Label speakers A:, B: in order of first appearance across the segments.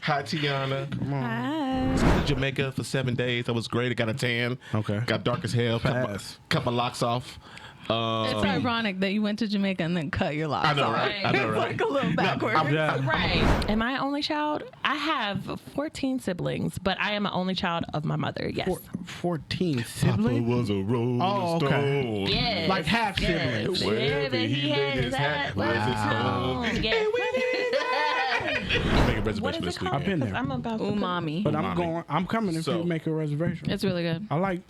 A: Hi, Tiana.
B: Come on.
C: Hi.
A: To Jamaica for 7 days. That was great. I got a tan.
B: Okay.
A: Got dark as hell. Cut my locks off.
C: It's ironic that you went to Jamaica and then cut your locks
A: I know,
C: off.
A: right? I know, right?
C: It's like a little backwards.
D: Right. Am I an only child? I have 14 siblings, but I am an only child of my mother. Yes.
B: 14 siblings?
A: Papa was a rolling stone.
D: Yes.
B: Like half siblings.
D: Yes.
A: Wherever he laid his hat was his home.
D: Yes.
A: Make a reservation
D: What is
A: this
D: it
A: week.
D: called?
B: I've been there.
D: 'Cause I'm about to
C: Umami.
B: But
A: Umami.
B: I'm coming if
A: So-
B: you make a reservation.
C: It's really good.
B: I like,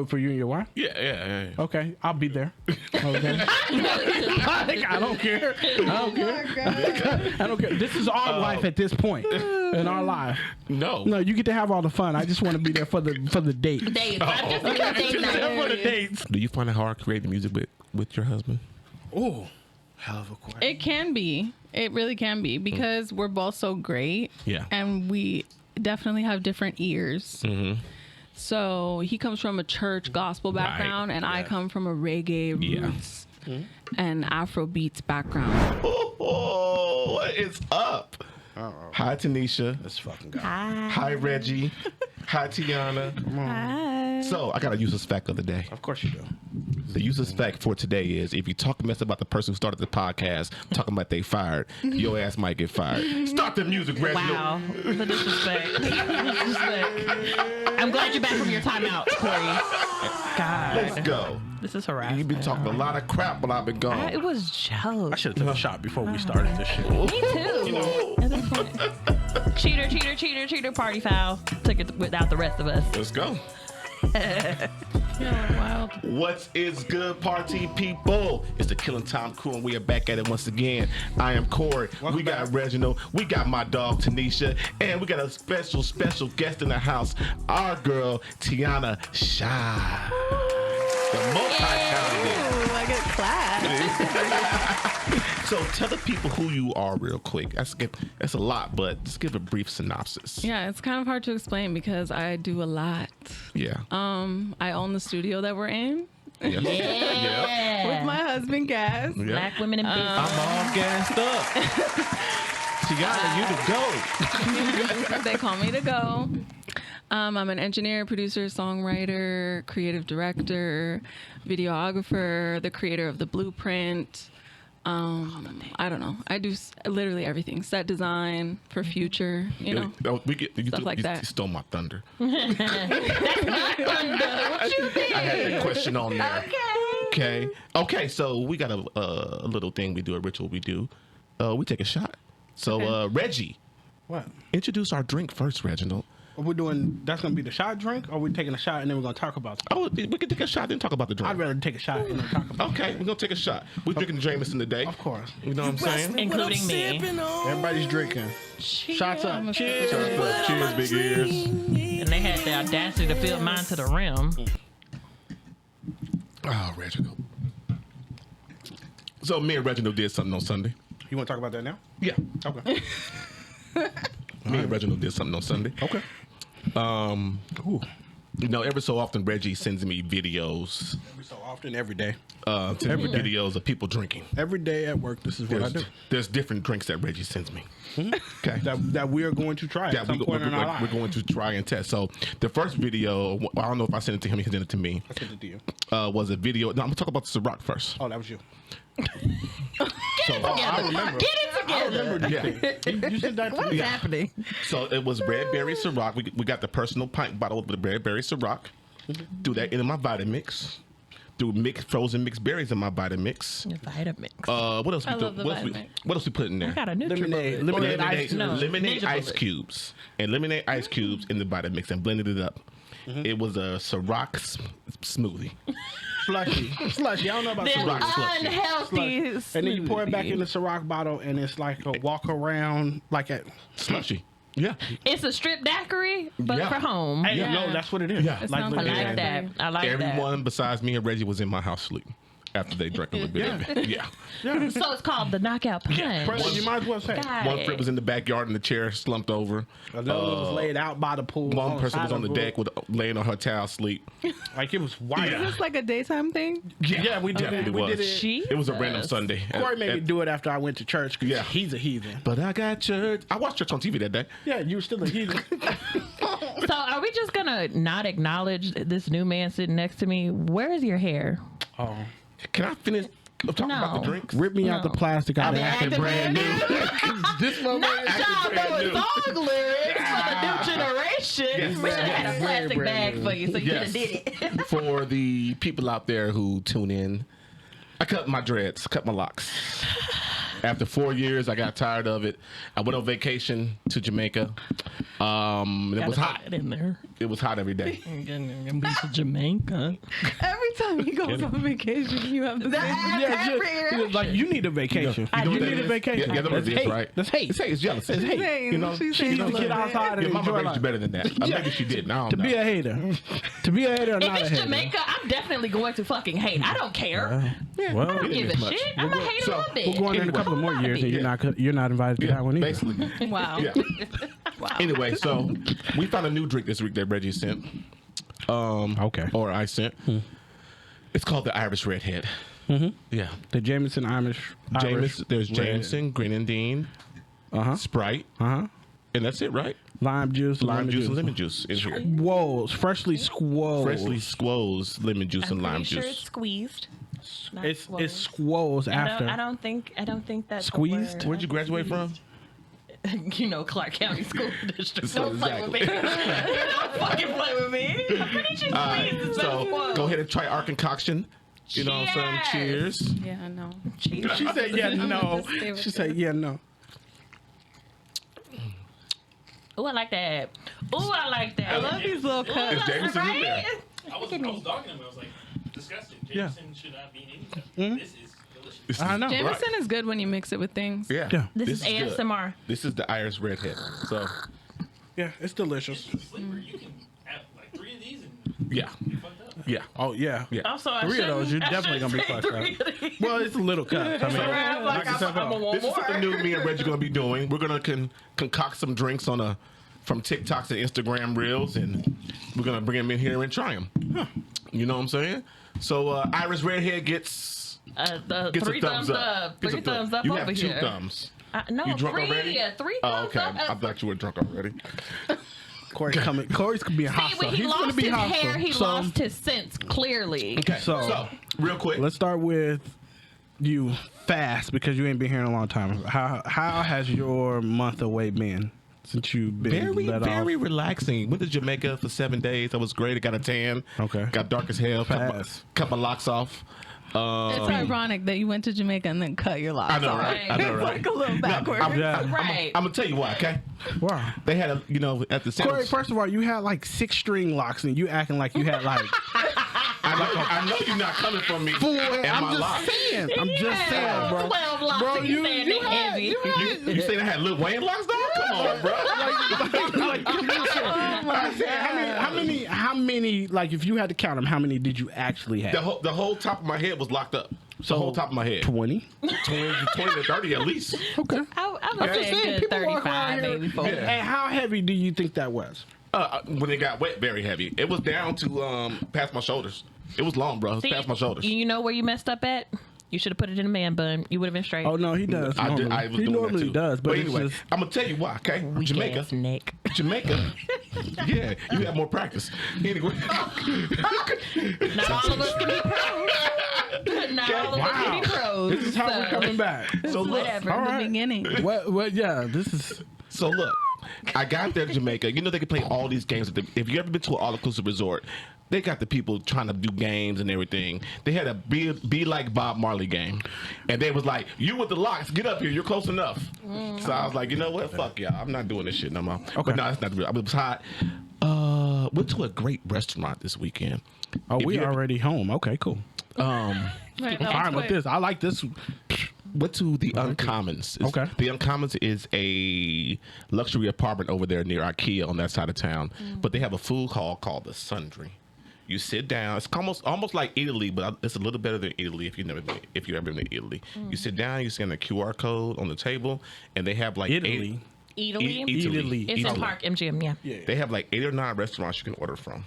B: for you and your wife?
A: Yeah.
B: Okay, I'll be there. Okay. I don't care. I don't care. This is our life at this point in our life.
A: No.
B: No, you get to have all the fun. I just want to be there for the date.
D: Dates. I'm just a date night.
B: For the dates.
A: Do you find it hard creating music with your husband?
B: Oh, hell of a question.
C: It can be. It really can be because we're both so great.
A: Yeah.
C: And we definitely have different ears.
A: Mm-hmm.
C: So he comes from a church gospel background, and I come from a reggae roots and Afro beats background.
A: Oh, what is up? Hi, Tanisha.
B: This fucking guy.
A: Hi, Reggie. Hi, Tiana.
C: Hi.
A: So I got a useless fact of the day.
B: Of course you do.
A: The useless fact for today is if you talk mess about the person who started the podcast, talking about they fired, your ass might get fired. Start the music, Reggie.
D: Wow. The disrespect. I'm glad you're back from your timeout, Korey. God.
A: Let's go.
D: This is harassment.
A: You've been talking a lot of crap while I've been gone.
D: It was jokes.
B: I should have took a shot before we started this shit.
D: Me too. At this point. Cheater, party foul. Took it without the rest of us.
A: Let's go.
C: Wild.
A: What is good, party people? It's the Killing Time crew, and we are back at it once again. I am Korey. We got Reginald. We got my dog, Tanisha. And we got a special guest in the house. Our girl, Tiana Shah. The multi-talented.
C: Ooh, I get class.
A: So tell the people who you are real quick. That's a lot, but just give a brief synopsis.
C: Yeah, it's kind of hard to explain because I do a lot.
A: Yeah.
C: I own the studio that we're in
A: Yeah. Yeah.
C: with my husband, Gaz.
A: Yeah.
D: Black women in business.
A: I'm all gassed up. Tiana, you the GOAT.
C: They call me to go. I'm an engineer, producer, songwriter, creative director, videographer, the creator of the blueprint. I don't know. I do literally everything. Set design for future, you know. Stuff like that.
A: You stole my thunder.
D: What you mean?
A: I had that question on there. Okay. So we got a little thing we do, a ritual we do. We take a shot. So Reggie,
B: What?
A: introduce our drink first, Reginald.
B: Are we doing, that's going to be the shot drink? Or are we taking a shot and then we're going to talk about it?
A: Oh, we can take a shot, then talk about the drink.
B: I'd rather take a shot and then talk about it.
A: Okay, we're gonna take a shot. We're drinking Jameson today.
B: Of course.
A: You know what I'm saying?
D: Including me.
B: Everybody's drinking. Shots up.
C: Cheers.
A: Cheers, big ears.
D: And they had the audacity to fill mine to the rim.
A: Oh, Reginald. So me and Reginald did something on Sunday.
B: You want to talk about that now?
A: Yeah.
B: Okay.
A: Me and Reginald did something on Sunday.
B: Okay.
A: Ooh. You know, every so often Reggie sends me videos.
B: Every so often, every day.
A: Every videos of people drinking.
B: Every day at work, this is what I do.
A: There's different drinks that Reggie sends me. Okay.
B: That we are going to try at some point in our
A: we're
B: life.
A: going to try and test. So the first video, I don't know if I sent it to him, he sent it to me.
B: I sent it to you.
A: Was a video. No, I'm gonna talk about the Ciroc first.
B: Oh, that was you.
D: I
B: remember.
D: Get it together.
A: Yeah.
B: You said that to me.
D: happening?
A: So it was red berry Ciroc. We got the personal pint bottle with the red berry Ciroc. Do that into my Vitamix. Do frozen mixed berries in my Vitamix.
D: Vitamix.
A: What else?
C: I
A: We do?
C: love the
A: What else we put in there?
D: I got a NutriBullet.
A: Lemonade
D: Ninja
A: ice
D: Bullet.
A: cubes and lemonade ice cubes in the Vitamix and blended it up. It was a Ciroc smoothie.
B: Slushy. I don't know about
D: This
A: Ciroc slushy.
D: unhealthy
B: And then you pour it back
D: smoothie.
B: in the Ciroc bottle, and it's like a walk around, like at.
A: Slushy. Yeah.
D: It's a strip daiquiri, but
A: Yeah.
D: for home.
B: Hey,
C: Yeah.
B: no, that's what it is.
A: Yeah.
C: It sounds
D: I
C: like
D: like
C: that.
D: that. I like
A: Everyone
D: that.
A: besides me and Reggie was in my house sleep. after they drank a little bit of it. Yeah.
D: So it's called the knockout punch.
B: President, you might as well say.
D: Got
A: One
D: it.
A: friend was in the backyard in the chair, slumped over.
B: Another one was laid out by the pool.
A: One person was on the
B: pool.
A: deck with laying on her towel sleep.
B: Like it was white.
C: Is this like a daytime thing?
B: Yeah, we did.
A: Definitely
B: We
A: was.
B: did it.
D: Jesus.
A: It was a random Sunday.
B: Corey made me do it after I went to church because
A: Yeah.
B: he's a heathen.
A: But I got church. I watched church on TV that day.
B: Yeah, you were still a heathen.
D: So are we just gonna not acknowledge this new man sitting next to me? Where's your hair?
B: Oh.
A: Can I finish talking about the
D: No.
A: drinks?
B: Rip me out the plastic out of
A: acting
B: that.
A: brand new.
B: This moment.
D: Not y'all
A: brand
D: knowing
A: new.
D: song lyrics for the new generation.
A: Yes,
D: We should have had a
B: yes.
D: plastic
B: Very
D: bag
B: brand
D: for you so you
A: Yes.
D: could have did it.
A: For the people out there who tune in, I cut my dreads, cut my locks. After 4 years, I got tired of it. I went on vacation to Jamaica. It was hot.
D: in there.
A: It was hot every day.
D: Gonna be to Jamaica.
C: Every time he goes on vacation, you have the same.
B: He was like, you need a vacation.
A: You know
B: You
A: what that
B: need a
A: is?
B: vacation.
A: Yeah, that's
B: That's hate.
A: right.
B: That's hate.
A: It's hate. It's jealousy. It's hate.
C: Saying,
A: You know,
C: she's
B: She needs
C: saying
B: to get
C: like
B: outside
A: your
B: and
A: mama
B: enjoy
A: raised
B: life.
A: you better than that. Maybe she didn't. I don't
B: To
A: know.
B: be a hater. To be a hater or
D: If
B: not a
D: it's
B: hater.
D: Jamaica, I'm definitely going to fucking hate. I don't care.
B: Well,
D: I don't give a
A: as much.
D: shit. I'm gonna hate a
A: So,
D: little bit.
B: we're going in a couple of more years, and you're not invited to that one either.
A: Basically.
C: Wow.
A: Yeah. Anyway, so we found a new drink this week that Reggie sent.
B: Okay.
A: Or I sent. It's called the Irish Redhead. Yeah.
B: The Jameson Irish.
A: There's
B: Red.
A: Jameson, Grenadine, Sprite, and that's it, right?
B: Lime juice.
A: Lime juice and lemon juice in here.
B: Whoa, freshly squoze.
A: Freshly squoze lemon juice and lime
D: Pretty sure
A: juice.
D: it's squeezed. Not
B: It's
D: swollen.
B: squoze after.
D: I don't think that's
B: Squeezed?
D: the word.
A: Where'd you graduate from?
D: You know, Clark County School District.
A: So
D: Don't play with me. Don't fucking play with me. I'm pretty sure squeezed is
A: So
D: better.
A: go ahead and try our concoction. You know what I'm saying?
D: Cheers.
A: Cheers.
C: Yeah, no.
B: She said, yeah, no.
C: Favorite
B: She said, yeah, no.
D: Ooh, I like that. Ooh, I like that.
C: I love these little cups.
A: Is Jameson in there?
E: I was dogging him. I was like, disgusting. Jameson should not be in anything. This is delicious.
A: This
B: I
A: is-
B: know.
C: Jameson is good when you mix it with things.
A: Yeah.
B: Yeah.
D: This is
A: good.
D: ASMR.
A: This is the Irish Redhead. So,
B: Yeah, it's delicious.
E: Flavor, you can have like 3 of these and
A: yeah.
E: be fucked up.
A: Yeah.
B: Oh, yeah.
A: Yeah.
D: Also, I
B: 3 of those, you're
D: shouldn't- I
B: definitely going to be
D: shouldn't
B: fucked
D: say
B: up.
D: 3 of these.
B: Well, it's a little cup. I mean,
D: So I'm like,
B: knock yourself
D: I'm
B: out.
D: a want
A: This is
D: more.
A: something new me and Reggie going to be doing. We're going to concoct some drinks from TikToks and Instagram reels, and we're going to bring them in here and try them. You know what I'm saying? So, Irish Redhead gets
D: The
A: a
D: 3 thumbs up.
A: Gets
D: 3
A: a thumb.
D: thumbs up
A: You
D: over
A: have 2
D: here.
A: thumbs.
D: No,
A: You drunk
D: 3.
A: already?
D: Yeah, 3
A: Oh,
D: thumbs
A: okay.
D: up.
A: I thought you were drunk already.
B: Corey's coming. Corey's being
D: See,
B: hostile.
D: when he
B: He's going to
D: lost
B: be
D: his
B: hostile.
D: hair, he
B: So,
D: lost his sense, clearly.
A: Okay.
B: So-
A: So, real quick.
B: let's start with you fast because you ain't been here in a long time. How has your month away been since you've been
A: Very,
B: let
A: very
B: off?
A: relaxing. Went to Jamaica for 7 days. That was great. I got a tan.
B: Okay.
A: Got dark as hell.
B: Fast.
A: Cut my locks off.
C: It's ironic that you went to Jamaica and then cut your locks
A: I know,
C: off.
A: right? I know, right?
C: Like a little backwards.
B: Yeah.
D: Right.
A: I'm gonna tell you why. Okay.
B: Wow.
A: They had at the center.
B: Corey, first of all, you had like 6 string locks and you acting like you had like
A: I know you're not coming for me.
B: full.
A: and
B: I'm
A: my
B: just
A: locks.
B: saying. I'm just saying, bro.
D: 12 locks
B: Bro,
D: and you
B: you-
D: saying
B: you
D: they
B: had-
D: heavy.
A: You saying I had Lil Wayne locks, dog? Come on, bro.
B: How many, like, if you had to count them, how many did you actually have?
A: The whole top of my head was locked up. The whole top of my head.
B: 20.
A: 20 to 30 at least.
B: Okay.
D: I would
B: I'm just
D: say
B: saying,
D: a good
B: people walk
D: 35,
B: around here.
D: maybe 40.
B: And how heavy do you think that was?
A: When it got wet, very heavy. It was down to past my shoulders. It was long, bro. It was
D: See,
A: past my shoulders.
D: You know where you messed up at? You should have put it in a man bun. You would have been straight.
B: Oh, no, he does.
A: I
B: normally.
A: was
B: he
A: doing
B: normally
A: that too.
B: does, but it's
A: anyway,
B: just,
A: I'm gonna tell you why. Okay,
D: Weak
A: Jamaica,
D: ass neck.
A: Jamaica. Yeah, you have more practice. Anyway,
D: Not all of us can be pros. Not all of us can be pros.
B: this is how we're
D: so-
B: coming back.
A: so look,
C: Whatever,
B: All
C: in
B: right.
C: the beginning.
B: What, yeah, this is.
A: so look. I got there to Jamaica. You know they can play all these games. If you ever been to an all-inclusive resort, they got the people trying to do games and everything. They had a be like Bob Marley game, and they was like, "You with the locks, get up here. You're close enough." So I was like, "You know what? Fuck y'all. I'm not doing this shit no more."
B: Okay.
A: But no, it's not real. It was hot. Went to a great restaurant this weekend.
B: Oh,
A: If
B: we
A: you ever-
B: already home. Okay, cool.
C: Wait,
B: I'm
C: that
B: fine
C: was
B: with
C: quick.
B: this. I like this.
A: Went to the Uncommons.
B: Okay.
A: The Uncommons is a luxury apartment over there near IKEA on that side of town. But they have a food hall called the Sundry. You sit down. It's almost like Italy, but it's a little better than Italy if you've ever been to Italy. You sit down, you scan a QR code on the table, and they have like
B: Italy.
D: Italy.
B: Italy.
D: It's in Park MGM. Yeah.
A: They have like 8 or 9 restaurants you can order from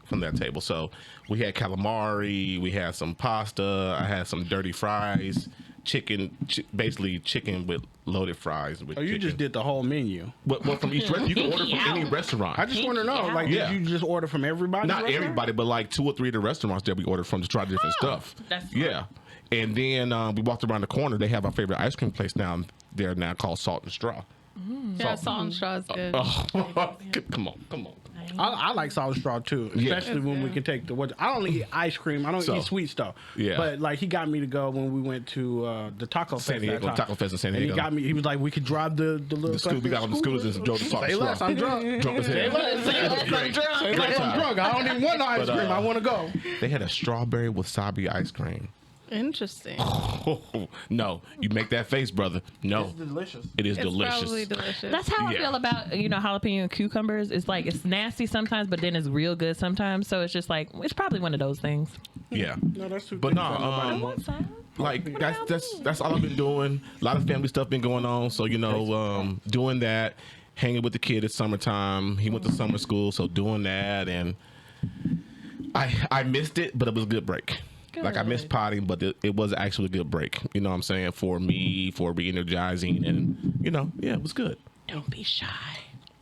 A: from that table. So we had calamari, we had some pasta, I had some dirty fries, basically chicken with loaded fries. With
B: You just did the whole menu.
A: But from each restaurant, you can order from any restaurant.
B: I just want to know, like, did you just order from everybody?
A: Not everybody, but like 2 or 3 of the restaurants that we ordered from to try different stuff.
D: That's
A: yeah. And then we walked around the corner. They have our favorite ice cream place down there now called Salt and Straw.
C: Yeah, salt and straw is good.
A: Come on.
B: I like Salt and Straw too, especially when we can take I don't eat ice cream. I don't eat sweet stuff.
A: Yeah.
B: But like he got me to go when we went to the Taco
A: San
B: Fest.
A: Diego, Taco Fest in San
B: And
A: Diego.
B: he got me. He was like, we could drive the little.
A: We got on the scooters and drove the Salt and
B: Say
A: Straw.
B: less, I'm drunk.
A: Drunk as hell.
D: Say less,
B: I'm drunk. I don't even want no ice cream. I want to go.
A: They had a strawberry wasabi ice cream.
C: Interesting.
A: No, you make that face, brother. No,
B: It's delicious.
A: it is
C: It's
A: delicious.
C: probably delicious.
D: That's how I
A: Yeah.
D: feel about jalapeno and cucumbers. It's like it's nasty sometimes, but then it's real good sometimes. So it's just like it's probably one of those things.
A: Yeah,
B: No, that's too.
A: but no, like that's all I've been doing. A lot of family stuff been going on, so doing that, hanging with the kid. It's summertime. He went to summer school, so doing that, and I missed it, but it was a good break. Like I missed potting, but it was actually a good break. You know what I'm saying? For me, for re-energizing, and it was good.
D: Don't be shy.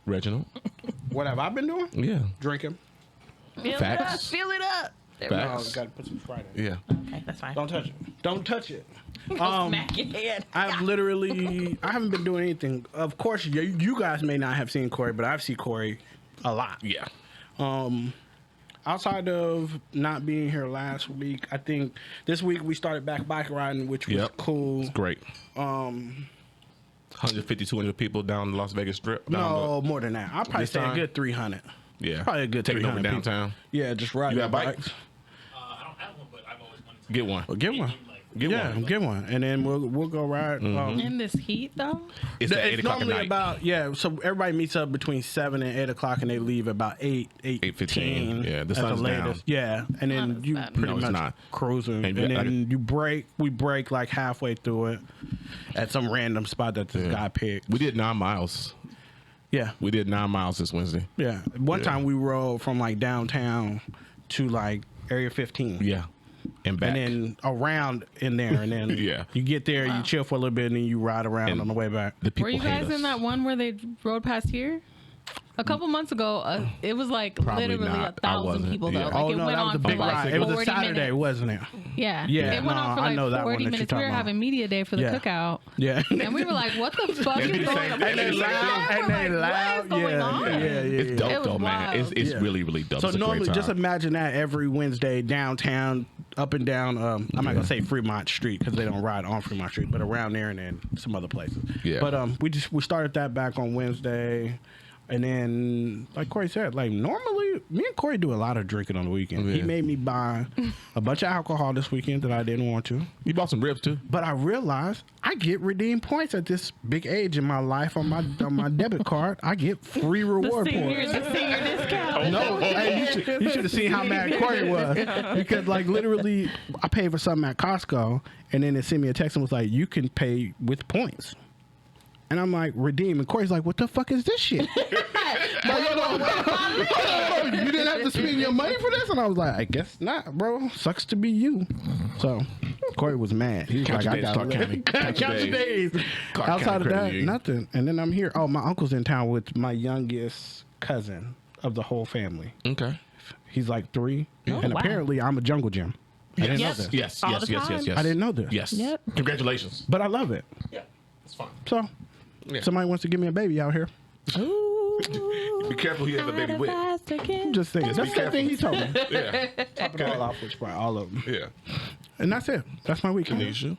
A: Reginald,
B: What have I been doing?
A: yeah,
B: Drinking.
D: Feel
A: Facts.
D: it up. Feel it up. There we
A: Facts.
B: Got to put some Sprite in.
A: yeah.
D: go. Okay, that's fine.
B: Don't touch it. Don't touch it.
D: Smack your head.
B: I haven't been doing anything. Of course, you guys may not have seen Korey, but I've seen Korey a lot.
A: Yeah.
B: Outside of not being here last week, I think this week we started back bike riding, which was cool.
A: It's great. 150, 200 people down the Las Vegas Strip.
B: No, more than that. I'll probably
A: This
B: say a
A: time?
B: good 300.
A: Yeah.
B: Probably a good
A: Taking
B: 300
A: over
B: people.
A: downtown.
B: Yeah, just riding
A: You got
B: bikes.
A: bikes?
E: I don't have one, but I've always wanted to.
A: Get one.
B: Well, get one.
A: Get
B: Yeah,
A: one.
B: get one, and then we'll go ride.
C: in this heat, though.
A: It's at 8
B: It's
A: o'clock at
B: normally
A: night.
B: about so everybody meets up between 7 and 8 o'clock, and they leave about 8:15.
A: Yeah, the
B: at
A: sun's down.
B: Yeah, and then
C: Not as
B: you
C: bad.
B: pretty
A: No, it's
B: much
A: not.
B: cruising,
A: And
B: and
A: you-
B: then you break. We break like halfway through it at some random spot that this guy picked.
A: We did 9 miles.
B: Yeah,
A: We did 9 miles this Wednesday.
B: yeah. One
A: Yeah.
B: time we rode from like downtown to like Area 15.
A: Yeah. And back.
B: And then around in there, and then
A: Yeah.
B: you get there, you chill for a little bit, and then you ride around
A: And
B: on the way back.
A: the people
C: Were you
A: hate
C: guys
A: us.
C: in that one where they rode past here? A couple months ago, it was like
A: Probably
C: literally
A: not. I
C: 1,000
A: wasn't.
C: people though.
A: Yeah.
C: Like
B: Oh
C: it
B: no,
C: went
B: that was
C: on
B: a
C: for
B: big
C: like
B: ride. It was a
C: 40
B: Saturday,
C: minutes.
B: wasn't it?
C: Yeah,
B: Yeah,
C: it went
B: no,
C: on for
B: I
C: like
B: know that one
C: 40
B: that you're
C: minutes. We
B: talking
C: were
B: about.
C: having media day for the
B: Yeah.
C: cookout,
B: Yeah.
C: and we were like, "What the fuck
A: It'd be
C: is
A: the
C: going
A: same-
C: on?"
A: it'd be the same thing.
B: And they loud.
C: What is going on?
B: Yeah.
A: It's dope
C: It was
A: though, man.
C: wild.
A: It's
B: Yeah.
A: really, really dope.
B: So
A: It's a great
B: normally, just
A: time.
B: imagine that every Wednesday downtown, up and down. I'm not gonna say Fremont Street because they don't ride on Fremont Street, but around there and then some other places.
A: Yeah.
B: But we started that back on Wednesday. And then, like Korey said, like normally, me and Korey do a lot of drinking on the weekend. He
A: Yeah.
B: made me buy a bunch of alcohol this weekend that I didn't want to.
A: You bought some ribs too.
B: But I realized I get redeemed points at this big age in my life on my debit card. I get free reward points.
D: The senior discount.
B: No, hey, you should have seen how mad Korey was because like literally, I paid for something at Costco, and then they sent me a text and was like, "You can pay with points." And I'm like, redeem. And Corey's like, what the fuck is this shit? You didn't have to spend your money for this? And I was like, I guess not, bro. Sucks to be you. So Korey was mad. He was
A: Count
B: like,
A: your
B: I
A: days,
B: got
A: Clark County.
B: count your days.
A: Clark
B: Outside
A: County
B: of that,
A: credit union.
B: nothing. And then I'm here. Oh, my uncle's in town with my youngest cousin of the whole family.
A: Okay.
B: He's like 3.
D: Oh,
B: and
D: wow.
B: apparently I'm a jungle gym. I didn't know
D: Yes.
B: this.
A: Yes.
D: All
A: Yes.
D: the
A: Yes.
D: time.
A: Yes. Yes.
B: I didn't know this.
A: Yes.
D: Yep.
A: Congratulations.
B: But I love it.
A: Yeah. It's fun.
B: So,
A: Yeah.
B: somebody wants to give me a baby out here.
D: Ooh,
A: Be careful who you have a baby with.
B: Just think. That's the thing he told me.
A: Yeah.
B: Top it all off, which part, all of them.
A: Yeah.
B: And that's it. That's my weekend.
A: Tanisha.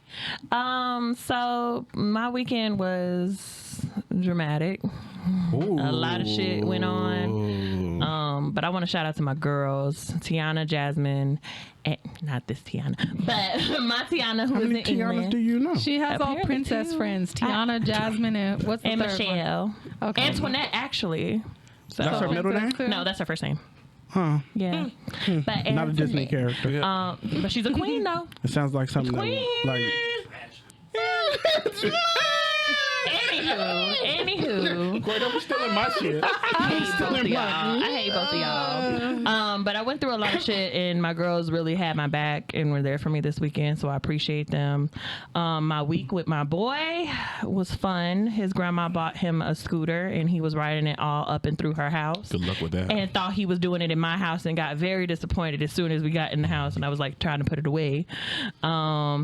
D: So my weekend was dramatic.
B: Ooh.
D: A lot of shit went on. But I want to shout out to my girls, Tiana, Jasmine, and not this Tiana, but my Tiana,
B: How
D: who is
B: many
D: in
B: Tianas
D: England,
B: do you know?
C: She has all
D: Apparently
C: princess
D: two.
C: friends: Tiana, Jasmine, and what's the
D: and
C: third one?
D: Michelle.
C: Okay.
D: Antoinette, actually. So
B: That's her middle name?
C: Princess too?
D: no, that's her first name.
B: Huh.
D: Yeah. But
B: Not a Disney character.
D: But she's a queen though.
B: It sounds like something
D: Queen.
B: like.
D: Anywho.
B: Boy, don't be stealing my shit.
D: I hate both of y'all. But I went through a lot of shit, and my girls really had my back and were there for me this weekend, so I appreciate them. My week with my boy was fun. His grandma bought him a scooter, and he was riding it all up and through her house.
A: Good luck with that.
D: And thought he was doing it in my house, and got very disappointed as soon as we got in the house, and I was like trying to put it away.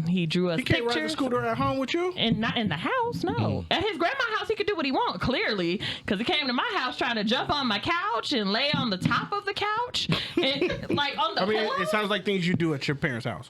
D: He drew us
B: He can't
D: pictures.
B: ride the scooter at home with you?
D: And not in the house, no. At his grandma's house, he could do what he want, clearly, because he came to my house trying to jump on my couch and lay on the top of the couch, and like on the
B: I mean,
D: pillow.
B: it sounds like things you do at your parents' house.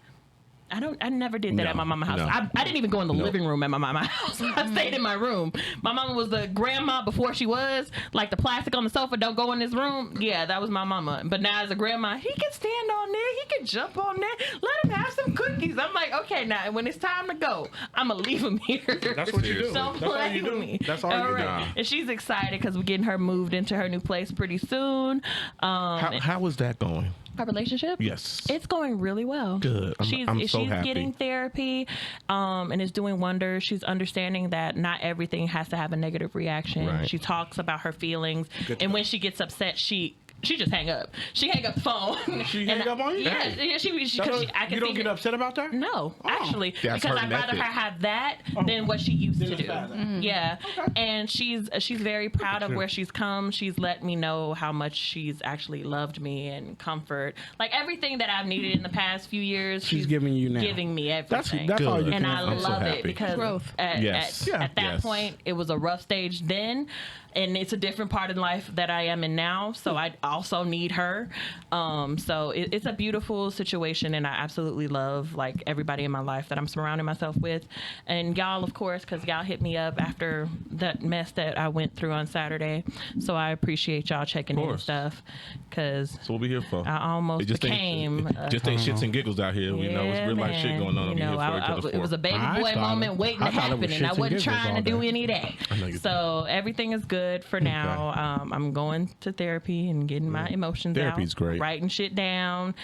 D: I never did that
A: No,
D: at my mama's house.
A: no.
D: I didn't even go in the
A: No.
D: living room at my mama's house. I stayed in my room. My mama was the grandma before she was. Like the plastic on the sofa, don't go in this room. Yeah, that was my mama. But now as a grandma, he can stand on there. He can jump on there. Let him have some cookies. I'm like, okay, now when it's time to go, I'm going to leave him here.
B: That's what you do.
D: Don't
B: That's all
D: play
B: you do.
D: with me.
B: That's all you do.
D: And she's excited because we're getting her moved into her new place pretty soon.
A: How was that going?
D: Our relationship?
A: Yes.
D: It's going really well.
A: Good. I'm so
D: she's
A: happy.
D: getting therapy, and is doing wonders. She's understanding that not everything has to have a negative reaction.
A: Right.
D: She talks about her feelings, and when she gets upset, she just hang up. She hang up the phone.
B: She hang up on you?
D: Yeah, yeah. I can
B: You don't
D: see
B: get
D: her-
B: upset about that?
D: No, actually,
A: That's
D: because
A: her
D: I'd rather
A: method.
D: her have that than what she used to do.
B: Mm-hmm.
D: Yeah, and she's very proud of where she's come. She's let me know how much she's actually loved me and comfort, like everything that I've needed in the past few years.
B: She's giving you now.
D: giving me everything.
B: That's all you
A: Good.
B: can
D: And I
A: I'm so
D: love it
A: happy.
D: because
C: Growth.
A: Yes.
D: at that
A: Yes.
D: point, it was a rough stage then, and it's a different part of life that I am in now. So I also need her. So it's a beautiful situation, and I absolutely love like everybody in my life that I'm surrounding myself with, and y'all, of course, because y'all hit me up after that mess that I went through on Saturday. So I appreciate y'all checking in and
A: course.
D: stuff, because
A: That's what we here for.
D: I almost
A: It just
D: became.
A: ain't, just ain't shits and giggles out here. We know it's real life shit going on.
D: You
A: over
D: know,
A: here for each other
D: it was a baby
B: I
D: boy
B: thought
D: moment
B: it-
D: waiting
B: I
D: to
B: thought it was
D: happen, and I
B: shits and
D: wasn't
B: giggles
D: trying
B: all
D: to do
B: day.
D: any of that.
A: I know you
D: So everything is good for now. I'm going to therapy and getting my emotions
A: Therapy's
D: out.
A: great.
D: Writing shit down,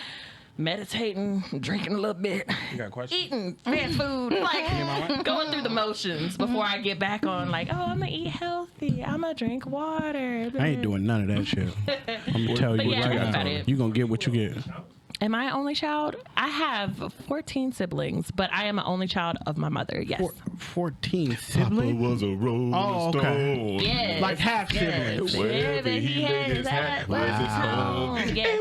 D: meditating, drinking a little bit,
B: You got a question?
D: eating fast food, like going through the motions before I get back on. Like, oh, I'm gonna eat healthy. I'm gonna drink water.
B: I ain't doing none of that shit. I'm gonna tell
D: But
B: you
D: yeah,
B: right
D: that's
B: now.
D: about it.
B: You gonna get what you get.
D: Am I an only child? I have 14 siblings, but I am an only child of my mother. Yes.
B: 14
A: Papa
B: siblings?
A: was a rolling
B: Oh, okay.
A: stone.
D: Yes.
B: Like half siblings.
A: Wherever he laid his hat was his home.
D: Yes.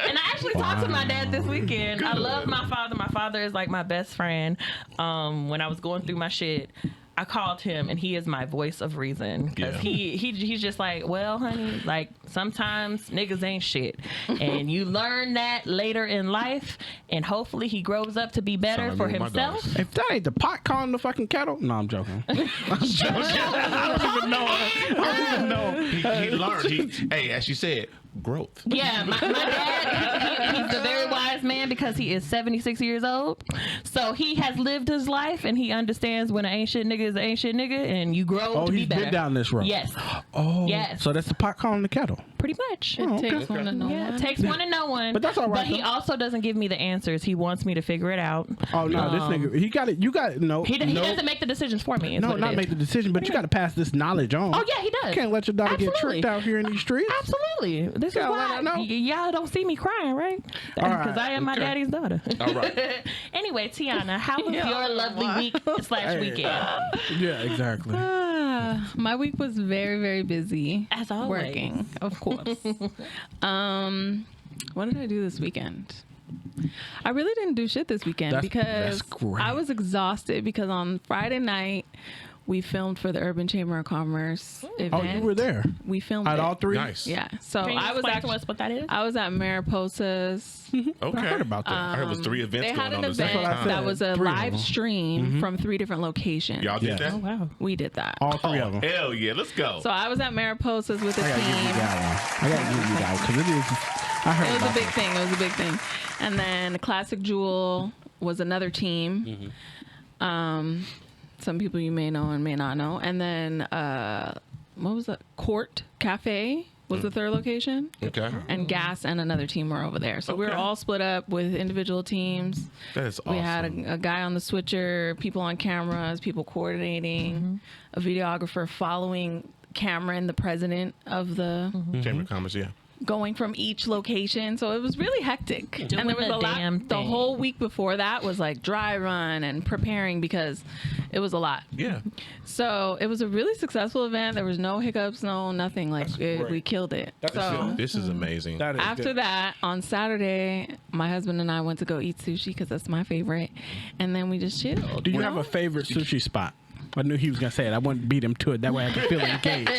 D: And I actually talked to my dad this weekend. I love my father. My father is like my best friend. When I was going through my shit, I called him, and he is my voice of reason, because
A: Yeah.
D: he's just like, well, honey, like sometimes niggas ain't shit, and you learn that later in life, and hopefully he grows up to be better
A: Sound
D: for
A: like me and my
D: himself.
A: daughters.
B: If that ain't the pot calling the fucking kettle, no, I'm joking. I don't even know. I don't even know.
A: He learned. Hey, as you said, growth.
D: Yeah, my dad, he's a very wise man because he is 76 years old. So he has lived his life, and he understands when an ain't shit nigga is an ain't shit nigga, and you grow
B: Oh,
D: to be
B: he's
D: better.
B: been down this road.
D: Yes,
B: Oh,
D: Yes.
B: So that's the pot calling the kettle.
D: pretty much.
B: Oh,
C: It
B: okay.
C: takes one to know
D: Yeah,
C: one.
D: it takes one to know one.
B: But that's all right,
D: But he
B: though.
D: also doesn't give me the answers. He wants me to figure it out.
B: Oh no, this nigga, he got it. You got it. No,
D: He
B: no,
D: doesn't make the decisions for me. Is
B: no,
D: what it
B: not
D: is.
B: make the decision, but you got to pass this knowledge on.
D: Oh yeah, he does.
B: You can't let your daughter get
D: Absolutely.
B: tricked out here in these streets.
D: Absolutely. This is
B: Gotta let
D: why
B: her know.
D: y'all don't see me crying, right?
B: All
D: Because
B: right,
D: I am my
A: okay.
D: daddy's daughter.
A: All right.
D: Anyway, Tiana, how was your lovely week / weekend?
B: Yeah, exactly.
C: My week was very, very busy.
D: As always.
C: Working, of course. What did I do this weekend? I really didn't do shit this weekend
B: That's
C: because
B: great.
C: I was exhausted because on Friday night we filmed for the Urban Chamber of Commerce event.
B: Oh, you were there
C: We filmed
B: at
C: it.
B: all three.
A: Nice.
C: Yeah. So
D: Can you
C: I was
D: explain
C: actually
D: to us what that is?
C: I was at Mariposa's.
A: Okay.
B: I heard about that.
A: I heard it was 3 events
C: They
A: going
C: had
A: on
C: an
A: at the same
C: event
B: what I
A: time.
B: said.
C: that was a
B: 3 of
C: live
B: them.
C: stream from 3 different locations.
A: Y'all did
B: Yeah.
A: that?
D: Oh wow.
C: We did that.
B: All 3 of them.
A: Hell yeah, let's go.
C: So I was at Mariposa's with the
B: I gotta give you
C: team.
B: that one. I gotta give you that one because it is. I heard
C: It was
B: about
C: a big
B: that.
C: thing. It was a big thing. And then Classic Jewel was another team. Some people you may know and may not know. And then what was that? Court Cafe was the third location.
A: Okay.
C: And Gas and another team were over there. So we were
A: Okay.
C: all split up with individual teams.
A: That is awesome.
C: We had a guy on the switcher, people on cameras, people coordinating, a videographer following Cameron, the president of the
A: Chamber of Commerce, yeah.
C: going from each location. So it was really hectic.
D: Doing
C: and there was
D: the
C: a lot.
D: damn
C: The
D: thing.
C: whole week before that was like dry run and preparing because it was a lot.
A: Yeah.
C: So it was a really successful event. There was no hiccups, no nothing. Like
B: great.
C: we killed it.
B: That's
C: So
A: This is amazing.
B: That is
C: after
B: good.
C: that, on Saturday, my husband and I went to go eat sushi because that's my favorite, and then we just chilled.
B: Do you have a favorite sushi spot? I knew he was gonna say it. I wouldn't beat him to it. That way I can feel engaged.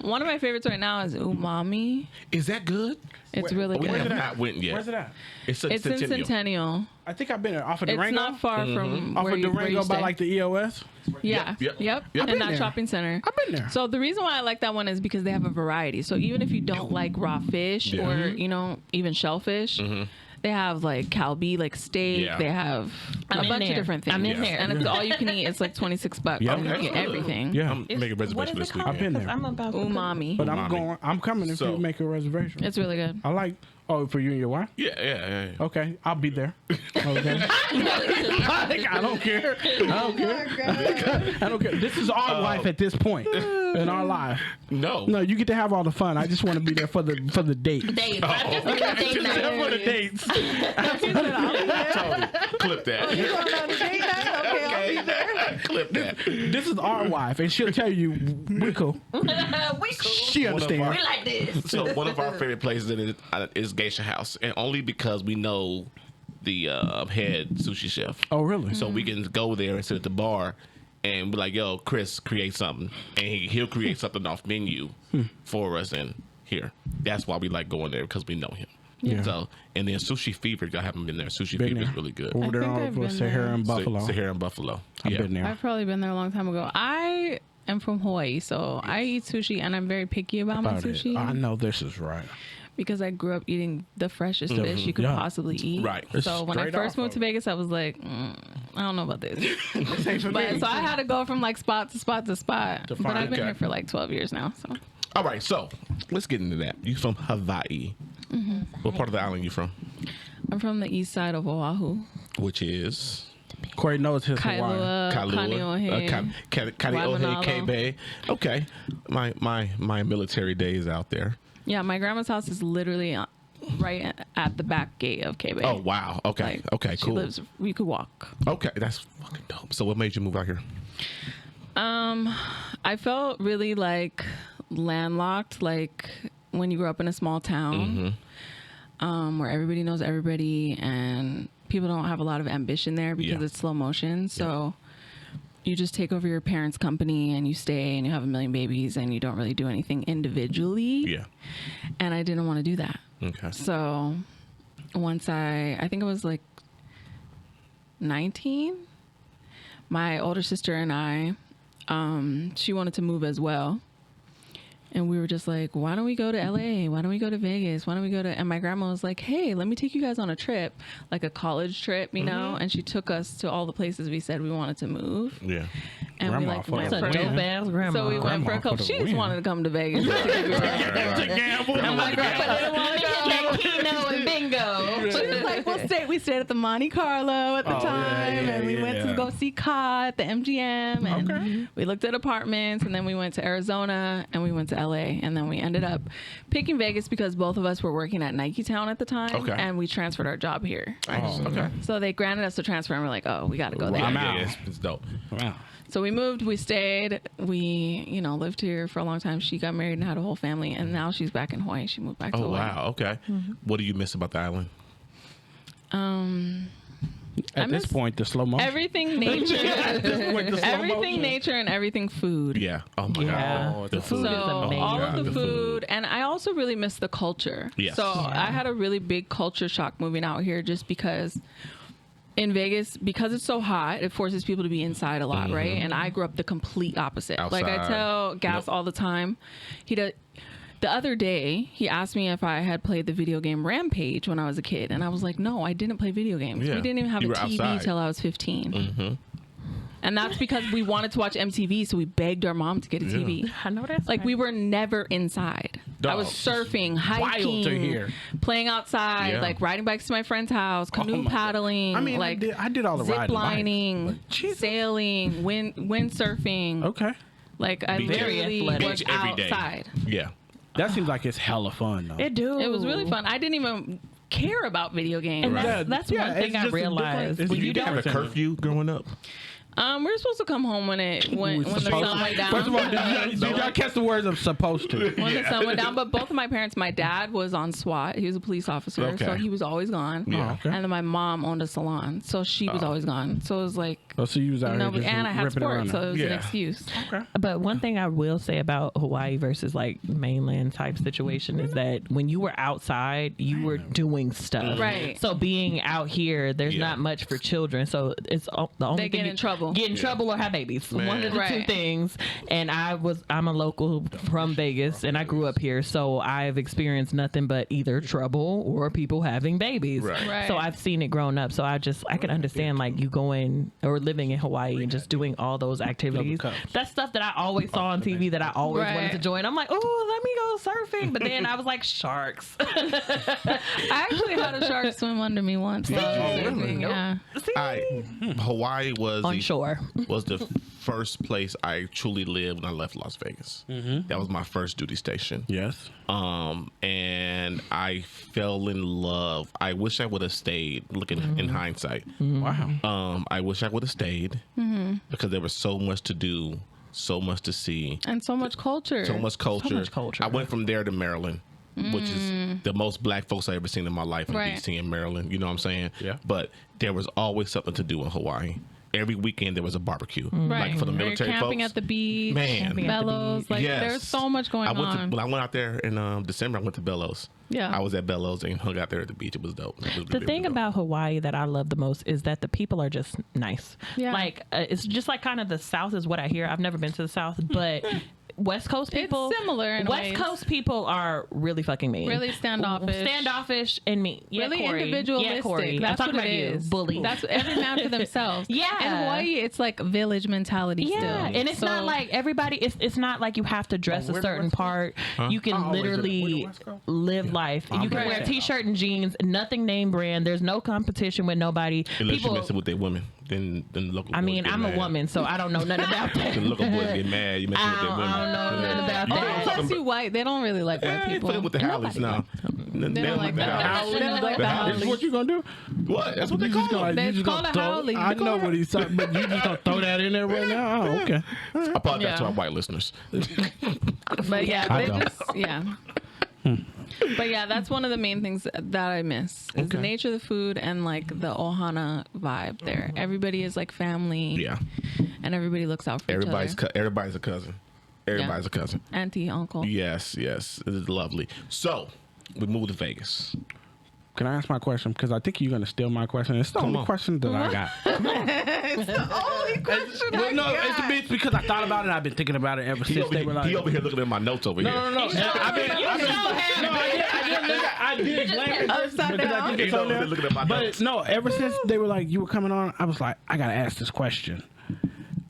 C: One of my favorites right now is Umami.
A: Is that good?
C: It's really
A: We
C: good.
A: have not went yet.
B: Where's it at?
A: It's
C: It's in Centennial.
B: I think I've been there. Off of
C: It's
B: Durango.
C: not far from
B: Off
C: where
B: of
C: you, where you
B: Durango by
C: stay.
B: like the EOS.
C: Yeah.
A: Yep.
C: Yep.
A: I've
C: In
B: been
C: that
B: there.
C: shopping center.
B: I've been there.
C: So the reason why I like that one is because they have a variety. So even if you don't like raw fish
A: Yeah.
C: or even shellfish, they have like kalbi, like steak.
A: Yeah.
C: They have
D: I'm
C: a
D: in
C: bunch
D: there.
C: of different things.
D: I'm in there.
C: and it's all you can eat. It's like $26.
B: Yeah.
C: And you
A: Okay.
C: get everything.
B: Yeah.
A: I'm making a reservation
D: What is
A: this
D: it called?
B: I've been
A: weekend.
B: there.
D: I'm about to
C: Umami.
B: But I'm
A: Umami.
B: going. I'm coming if
A: So-
B: you make a reservation.
C: It's really good.
B: I like. Oh, for you and your wife?
A: Yeah.
B: Okay, I'll be there. Okay. I don't care. I don't care. This is our life at this point in our life.
A: No.
B: No, you get to have all the fun. I just want to be there for the date.
D: dates. I'm just gonna date
B: Just
D: night.
B: for the dates.
A: Totally. Clip that. Clip that.
B: This is our wife, and she'll tell you we cool.
D: We cool.
B: She
A: One of
B: understands.
A: our-
D: We like this.
A: So one of our favorite places is Geisha House, and only because we know the head sushi chef.
B: Oh, really?
A: So we can go there and sit at the bar and be like, "Yo, Chris, create something," and he'll create something off menu for us. And here, that's why we like going there because we know him.
B: Yeah.
A: So and then Sushi Fever, I haven't been there. Sushi
B: Been
A: Fever is
B: there.
A: really good.
B: Over there
C: think
B: on
C: I've been
B: Sahara
C: there.
B: and Buffalo.
A: Sahara and Buffalo.
B: I've been there.
C: I've probably been there a long time ago. I am from Hawaii, so I eat sushi, and I'm very picky about my
B: About it.
C: sushi
B: I know this is right.
C: because I grew up eating the freshest fish you could
B: Yeah.
C: possibly eat.
A: Right.
B: It's
C: So when I
B: straight
C: first
B: off
C: moved
B: of
C: to Vegas, I was like, I don't know about this.
B: This ain't for
C: But
B: me.
C: so I had to go from like spot to spot to spot. But
B: find-
C: I've been
A: okay.
C: here for like 12 years now. So
A: All right, so let's get into that. You from Hawaii? What part of the island you from?
C: I'm from the east side of Oahu.
A: Which is
B: Corey knows his Hawaii.
C: Kailua, Kaneohe.
A: Kaneohe,
C: Waimanalo.
A: K-Bay. Okay, my military days out there.
C: Yeah, my grandma's house is literally right at the back gate of K-Bay.
A: Oh wow. Okay.
C: Like,
A: Okay.
C: She
A: Cool.
C: lives, you could walk.
A: Okay, that's fucking dope. So what made you move out here?
C: I felt really like landlocked, like when you grew up in a small town, where everybody knows everybody and people don't have a lot of ambition there because
A: Yeah.
C: it's slow motion. So you just take over your parents' company and you stay and you have a million babies and you don't really do anything individually.
A: Yeah.
C: And I didn't want to do that.
A: Okay.
C: So once I think it was like 19, my older sister and I, she wanted to move as well. And we were just like, why don't we go to LA? Why don't we go to Vegas? Why don't we go to, and my grandma was like, hey, let me take you guys on a trip, like a college trip, you know? And she took us to all the places we said we wanted to move.
A: Yeah.
C: And we
B: Grandma
C: like
B: for
C: went
B: the
C: for
B: win.
D: Dope ass grandma.
C: So we went for a
B: Grandma
C: couple.
B: for the
C: She just
B: win.
C: wanted to come to Vegas.
B: It's a gamble.
C: And my grandpa didn't want to go.
D: Keno and bingo.
C: She was like, we stayed at the Monte Carlo at the time, and we went to go see Ka at the MGM, and we looked at apartments, and then we went to Arizona, and we went to LA, and then we ended up picking Vegas because both of us were working at Nike Town at the time,
A: Okay.
C: and we transferred our job here.
A: Nice. Okay.
C: So they granted us the transfer, and we're like, oh, we got to go there.
B: I'm
A: Yeah,
B: out.
A: yeah, it's dope.
B: Wow.
C: So we moved, we stayed, we, lived here for a long time. She got married and had a whole family, and now she's back in Hawaii. She moved back to
A: Oh
C: Hawaii.
A: wow. Okay. What do you miss about the island?
C: I
B: At this
C: miss
B: point, the slow motion.
C: Everything nature,
B: point, the slow
C: everything
B: motion.
C: nature, and everything food.
A: Yeah. Oh my
D: Yeah.
A: god.
D: The food
C: So
D: is amazing.
C: all
A: God,
C: of the
A: the
C: food, and I also really miss the culture.
A: Yes.
C: So
A: Yeah.
C: I had a really big culture shock moving out here, just because in Vegas, because it's so hot, it forces people to be inside a lot, right? And I grew up the complete opposite. Like I
A: Outside.
C: tell Gas
A: Yep.
C: all the time, the other day, he asked me if I had played the video game Rampage when I was a kid. And I was like, no, I didn't play video games.
A: Yeah.
C: We didn't even have
A: You
C: a
A: were
C: TV
A: outside.
C: till I was 15. And that's because we wanted to watch MTV, so we begged our mom to get a TV.
D: I know that's
C: Like,
D: right.
C: we were never inside. I was surfing, hiking,
B: wild to hear.
C: playing outside,
A: Yeah.
C: like riding bikes to my friend's house, canoe
B: my God.
C: paddling.
B: I mean,
C: like
B: I did all the
C: zip
B: riding bikes,
C: lining,
B: but Jesus.
C: sailing, windsurfing.
B: Okay.
C: Like I
A: Beach
C: literally
D: athletic.
C: was
A: Beach every day.
C: outside.
A: Yeah.
B: That seems like it's hella fun though.
D: It do.
C: It was really fun. I didn't even care about video games.
D: And
B: Yeah,
D: that's
B: yeah,
D: one thing
B: it's
D: I
B: just a
D: realized.
B: different-
D: When
B: it's
D: you
B: different.
A: Have a
D: don't,
A: curfew growing up?
C: We were supposed to come home when the sun went down.
B: First of all, did y'all catch the words of supposed to?
C: When the sun went down, but both of my parents, my dad was on SWAT. He was a police officer,
A: Okay.
C: so he was always gone.
A: Yeah.
B: okay.
C: And then my mom owned a salon, so she was always gone. So it was like,
B: Oh, so you was out
C: no,
B: here just
C: and I had
B: ripping around
C: sports, so it was an
A: Yeah.
C: excuse.
B: Okay.
D: But one thing I will say about Hawaii versus like mainland type situation is that when you were outside, you were doing stuff.
C: Right.
D: So being out here, there's
A: Yeah.
D: not much for children. So it's the only
C: They
D: thing
C: get in trouble.
D: Get in trouble or have babies.
A: Man.
D: One of the two
C: Right.
D: things. And I'm a local from Vegas, and I grew up here, so I've experienced nothing but either trouble or people having babies.
A: Right.
C: Right.
D: So I've seen it growing up. So I can understand like you going or living in Hawaii and just doing all those activities.
B: cups.
D: That's stuff that I always saw on TV that I always wanted
C: Right.
D: to join. I'm like, oh, let me go surfing. But then I was like, sharks.
C: I actually had a shark swim under me once. while I was
A: Oh, really?
C: surfing, yeah.
D: See?
A: Hawaii was
D: On shore.
A: was the first place I truly lived when I left Las Vegas. That was my first duty station.
B: Yes.
A: And I fell in love. I wish I would have stayed. Looking in hindsight,
B: Wow.
A: I wish I would have stayed because there was so much to do, so much to see,
C: And so much culture.
A: so much culture.
D: much culture.
A: I went from there to Maryland, which is the most black folks I ever seen in my life in
C: Right.
A: DC and Maryland. You know what I'm saying?
B: Yeah.
A: But there was always something to do in Hawaii. Every weekend there was a barbecue, like for the
C: Or you're
A: military
C: camping
A: folks.
C: at the beach.
A: Man.
D: Camping at the
C: Bellows.
D: beach.
C: Like
A: Yes.
C: there's so much going on.
A: When I went out there in December, I went to Bellows.
C: Yeah.
A: I was at Bellows and hung out there at the beach. It was dope. It was
D: The
A: really
D: thing
A: dope.
D: about Hawaii that I love the most is that the people are just nice.
C: Yeah.
D: Like it's just like kind of the South is what I hear. I've never been to the South, but West Coast people,
C: similar in
D: West
C: ways.
D: Coast people are really fucking mean,
C: Really standoffish.
D: and mean. Yeah,
C: Really
D: Korey.
C: individualistic.
D: Yeah, Korey. I'm
C: That's
D: talking
C: what
D: about
C: it
D: you,
C: is.
D: bully.
C: That's every man for themselves.
D: Yeah.
C: In Hawaii, it's like village mentality
D: Yeah,
C: still.
D: and it's not
C: So-
D: like everybody. It's not like you have to dress a
B: where the
D: certain
B: West Coast?
D: part. You can
B: Oh, where the
D: literally
B: West Coast?
D: live life. You can
B: right.
D: wear a t-shirt and jeans. Nothing name brand. There's no competition with nobody.
A: Unless
D: People.
A: you messing with their women, then local.
D: I
A: boys
D: mean,
A: get
D: I'm a
A: mad.
D: woman, so I don't know nothing about that.
A: The local boys get mad. You messing with their women.
D: I don't know nothing about
A: You
C: Oh,
D: that.
C: plus you white. They don't really like white
A: Yeah,
C: people.
A: fucking with the Howleys now.
C: They don't like that.
A: Howleys.
C: They don't like the
B: This is
C: Howleys.
B: what you gonna do?
A: What? That's what they
B: You
A: call
B: just gonna,
A: them.
C: They
B: you just
C: call
B: gonna
C: it
B: throw.
C: Howley.
B: I
C: They
B: know
C: call
B: what he's talking, but you just gonna throw that in there right now? Oh, okay.
A: I apologize to
C: Yeah.
A: our white listeners.
C: But yeah,
B: I
C: they
B: don't.
C: just But yeah, that's one of the main things that I miss is the
B: Okay.
C: nature of the food and like the Ohana vibe there. Everybody is like family.
A: Yeah.
C: And everybody looks out for
A: Everybody's
C: each other.
A: everybody's a cousin. Everybody's a cousin.
C: Auntie, uncle.
A: Yes, yes. It is lovely. So we moved to Vegas.
B: Can I ask my question? Because I think you're gonna steal my question. It's the
A: Come
B: only
A: on.
B: question that I got.
C: Only question
B: Well, no, it's because I thought about it. I've been thinking about it ever
A: He
B: since
A: over,
B: they were like.
A: he over here looking at my notes over here.
B: No. I did glance
C: Upside
B: because I
C: down.
B: think
A: He's
B: it's on
A: over there
B: there.
A: looking at my
B: But
A: notes.
B: no, ever since they were like you were coming on, I was like, I gotta ask this question.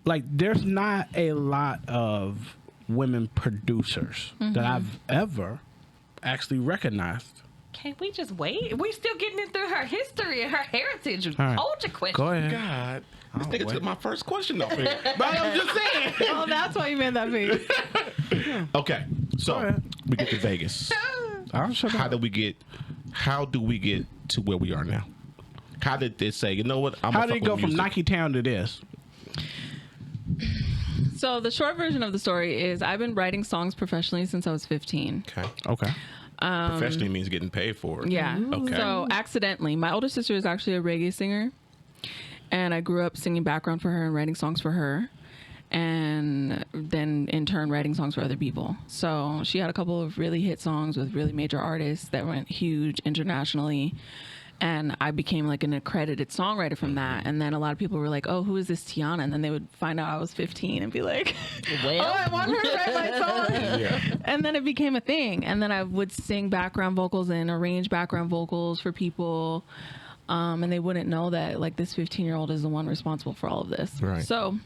B: Like, there's not a lot of women producers that I've ever actually recognized.
D: Can we just wait? We still getting into her history and her heritage.
B: All right.
D: Hold your question.
B: Go ahead.
A: God. This
B: Oh,
A: nigga
B: wait.
A: took my first question off here. But I'm just saying.
C: Oh, that's why you made that face.
A: Okay. So
B: ahead.
A: we get to Vegas.
B: I'll shut
A: How
B: up.
A: do we get to where we are now? How did they say, you know what? I'm
B: How
A: gonna
B: did it
A: fuck
B: go
A: with
B: from
A: music.
B: Nike Town to this?
C: So the short version of the story is I've been writing songs professionally since I was 15.
A: Okay.
B: Okay.
A: Professionally means getting paid for it.
C: Yeah.
A: Okay.
C: So accidentally, my older sister is actually a reggae singer, and I grew up singing background for her and writing songs for her, and then in turn writing songs for other people. So she had a couple of really hit songs with really major artists that went huge internationally. And I became like an accredited songwriter from that. And then a lot of people were like, oh, who is this Tiana? And then they would find out I was 15 and be like,
D: Well.
C: oh, I want her to write my song.
A: Yeah.
C: And then it became a thing. And then I would sing background vocals and arrange background vocals for people. And they wouldn't know that like this 15-year-old is the one responsible for all of this.
A: Right.
C: So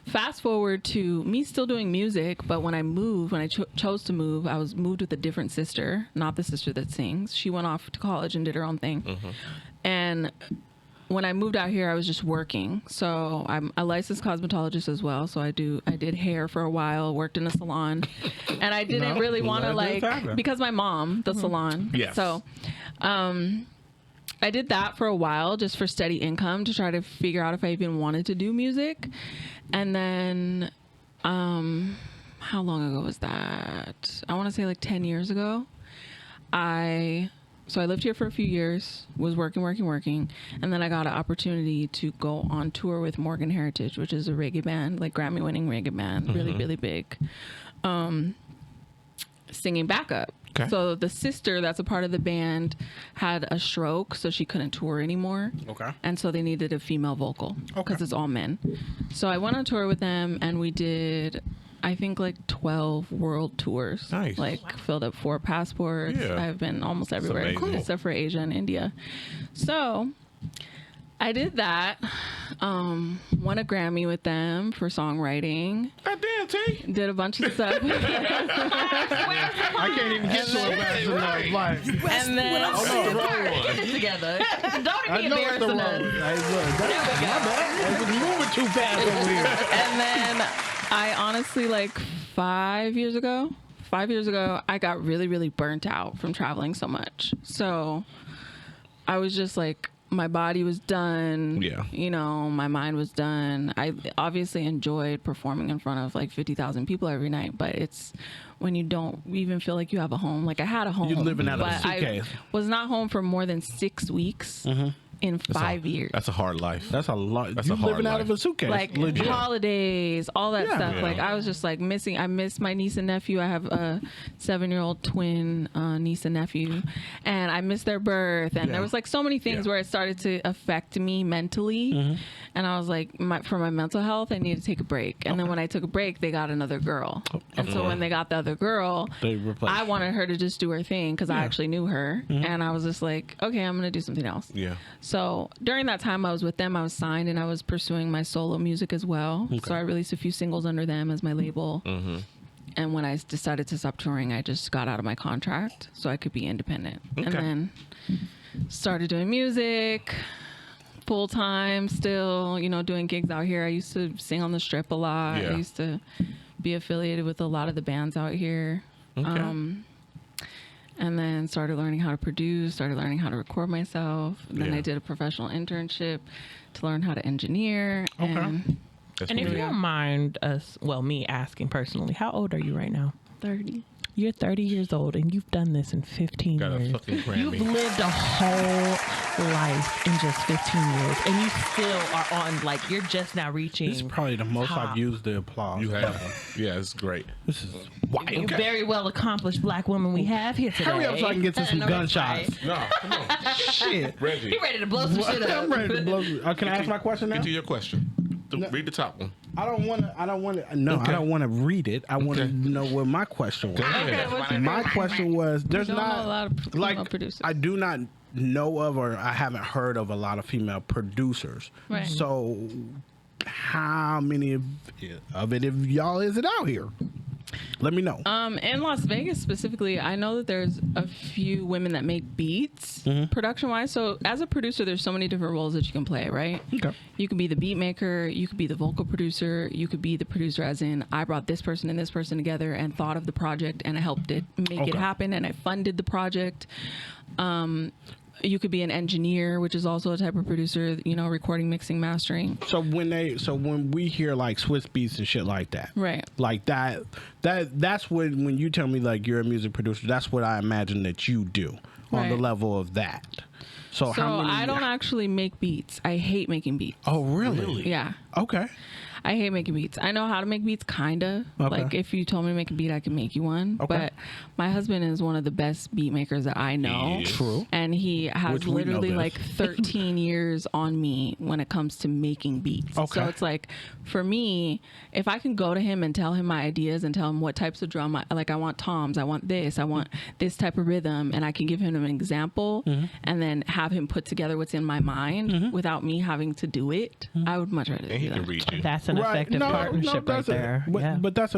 C: Fast forward to me still doing music, but when I moved, when I chose to move, I was moved with a different sister, not the sister that sings. She went off to college and did her own thing. And when I moved out here, I was just working. So I'm a licensed cosmetologist as well. So I did hair for a while, worked in a salon, and I didn't really want to because my mom, the salon.
A: Yes.
C: So, I did that for a while just for steady income to try to figure out if I even wanted to do music. And then, how long ago was that? I want to say like 10 years ago. So I lived here for a few years, was working. And then I got an opportunity to go on tour with Morgan Heritage, which is a reggae band, like Grammy winning reggae band, really, really big. Singing backup.
A: Okay.
C: So the sister that's a part of the band had a stroke, so she couldn't tour anymore.
B: Okay.
C: And so they needed a female vocal because it's all men. So I went on tour with them, and we did, I think, like 12 world tours.
A: Nice.
C: Like filled up 4 passports.
A: Yeah.
C: I've been almost everywhere,
A: amazing.
C: except for Asia and India. So I did that. Won a Grammy with them for songwriting.
A: Goddamn, T.
C: Did a bunch of stuff.
B: I can't even get to it fast enough. Like,
C: And then
D: Get it together. Don't
B: I
D: be
B: know it's the
D: embarrassing
B: road.
D: us.
B: Hey, look, my bad. It was moving too fast over here.
C: And then I honestly, like 5 years ago, I got really, really burnt out from traveling so much. So I was just like, my body was done.
A: Yeah.
C: You know, my mind was done. I obviously enjoyed performing in front of like 50,000 people every night, but it's when you don't even feel like you have a home. Like I had a home.
B: You're living out of a
C: but
B: suitcase.
C: I was not home for more than 6 weeks in 5 years.
A: That's a hard life.
B: That's a lot.
A: That's
B: you
A: a hard
B: living out
A: life.
B: of a suitcase.
C: Like
B: legit.
C: holidays, all that
B: Yeah.
C: stuff.
A: Yeah.
C: Like I was just like missing. I miss my niece and nephew. I have a 7-year-old twin niece and nephew, and I missed their birth. And
B: Yeah.
C: there was like so many things where it started to affect me mentally. And I was like, for my mental health, I need to take a break. And then when I took a break, they got another girl. And so when they got the other girl,
B: They replaced
C: I wanted her to just do her thing because I actually knew her. And I was just like, okay, I'm gonna do something else.
A: Yeah.
C: So during that time I was with them, I was signed and I was pursuing my solo music as well. So I released a few singles under them as my label. And when I decided to stop touring, I just got out of my contract so I could be independent. And then started doing music full time still, you know, doing gigs out here. I used to sing on the Strip a lot.
A: Yeah.
C: I used to be affiliated with a lot of the bands out here. And then started learning how to produce, started learning how to record myself. And then
A: Yeah.
C: I did a professional internship to learn how to engineer. And
A: That's
D: And if
A: what
D: you
A: we
D: don't mind me asking personally, how old are you right now?
C: 30.
D: You're 30 years old and you've done this in 15
A: got a
D: years.
A: fucking Grammy.
D: You've lived a whole life in just 15 years and you still are on, like, you're just now reaching.
B: This is probably the most
D: top.
B: I've used the applause.
A: You have. Yeah, it's great.
B: This is
D: You very well accomplished black woman we have here today.
B: Hurry up so I can get to some
D: No, that's
B: gunshots.
D: right.
A: No, come on.
B: Shit.
A: Reggie,
D: He ready to blow some shit up.
B: I'm ready to blow. Can I ask my question now?
A: get to your question. Read the top one.
B: I don't want to. No,
A: Okay.
B: I don't want to read it. I want to
A: Okay.
B: know what my question was.
A: Go ahead.
C: Okay, what's your
B: My question was: there's
C: don't know
B: not
C: a lot of female
B: like
C: producers.
B: I do not know of, or I haven't heard of a lot of female producers.
C: Right.
B: So, how many of y'all is it out here? Let me know.
C: In Las Vegas specifically, I know that there's a few women that make beats production wise. So as a producer, there's so many different roles that you can play, right?
B: Okay.
C: You could be the beat maker, you could be the vocal producer, you could be the producer as in I brought this person and this person together and thought of the project and I helped it make it happen and I funded the project. You could be an engineer, which is also a type of producer, you know, recording, mixing, mastering.
B: So when we hear like Swiss beats and shit like that,
C: Right.
B: Like that's when you tell me like you're a music producer, that's what I imagine that you do on the
C: Right.
B: level of that. So
C: So
B: how many?
C: I don't actually make beats. I hate making beats.
B: Oh really?
C: Yeah.
B: Okay.
C: I hate making beats. I know how to make beats, kinda.
B: Okay.
C: Like if you told me to make a beat, I could make you one.
B: Okay.
C: But my husband is one of the best beat makers that I know.
A: He is.
B: True.
C: And he has
B: Which we know
C: literally
B: this.
C: like 13 years on me when it comes to making beats.
B: Okay.
C: So it's like, for me, if I can go to him and tell him my ideas and tell him what types of drum, I want toms, I want this type of rhythm, and I can give him an example and then have him put together what's in my mind without me having to do it, I would much rather
A: And
C: do
A: he
C: that.
A: can read you.
D: That's an effective partnership right there.
B: But that's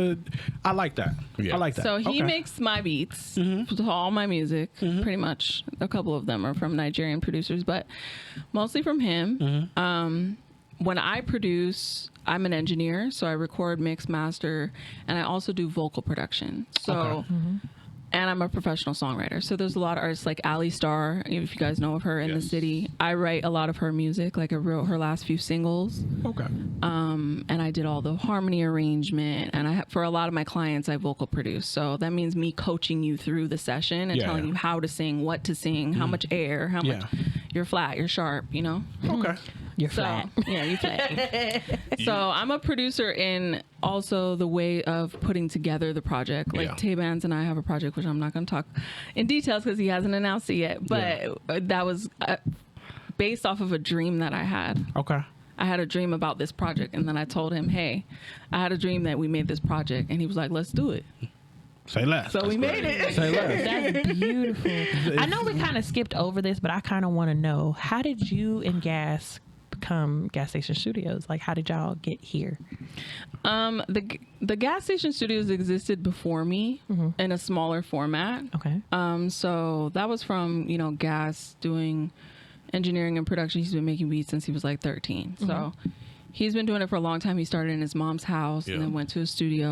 B: I like that.
A: Yeah.
B: I like that.
C: So he
B: Okay.
C: makes my beats to all my music, pretty much. A couple of them are from Nigerian producers, but mostly from him. When I produce, I'm an engineer, so I record, mix, master, and I also do vocal production. So, and I'm a professional songwriter. So there's a lot of artists like Ali Starr, if you guys know of her in the city. I write a lot of her music. Like I wrote her last few singles.
B: Okay.
C: And I did all the harmony arrangement, and for a lot of my clients I vocal produce, so that means me coaching you through the session and telling you how to sing, what to sing, how much air, how much you're flat, you're sharp, you know.
B: Okay.
D: You're flat.
C: Yeah, you're flat. So I'm a producer in also the way of putting together the project. Like Tay Bands and I have a project which I'm not going to talk in details because he hasn't announced it yet, but that was based off of a dream that I had.
B: Okay.
C: I had a dream about this project, and then I told him, hey, I had a dream that we made this project, and he was like, let's do it.
B: Say less.
C: So we made it.
B: Say less.
D: That's beautiful. I know we kind of skipped over this, but I kind of want to know, how did you and Gas become Gas Station Studios? Like, how did y'all get here?
C: The Gas Station Studios existed before me in a smaller format.
D: Okay.
C: So that was from, Gas doing engineering and production. He's been making beats since he was like 13. So he's been doing it for a long time. He started in his mom's house and then went to a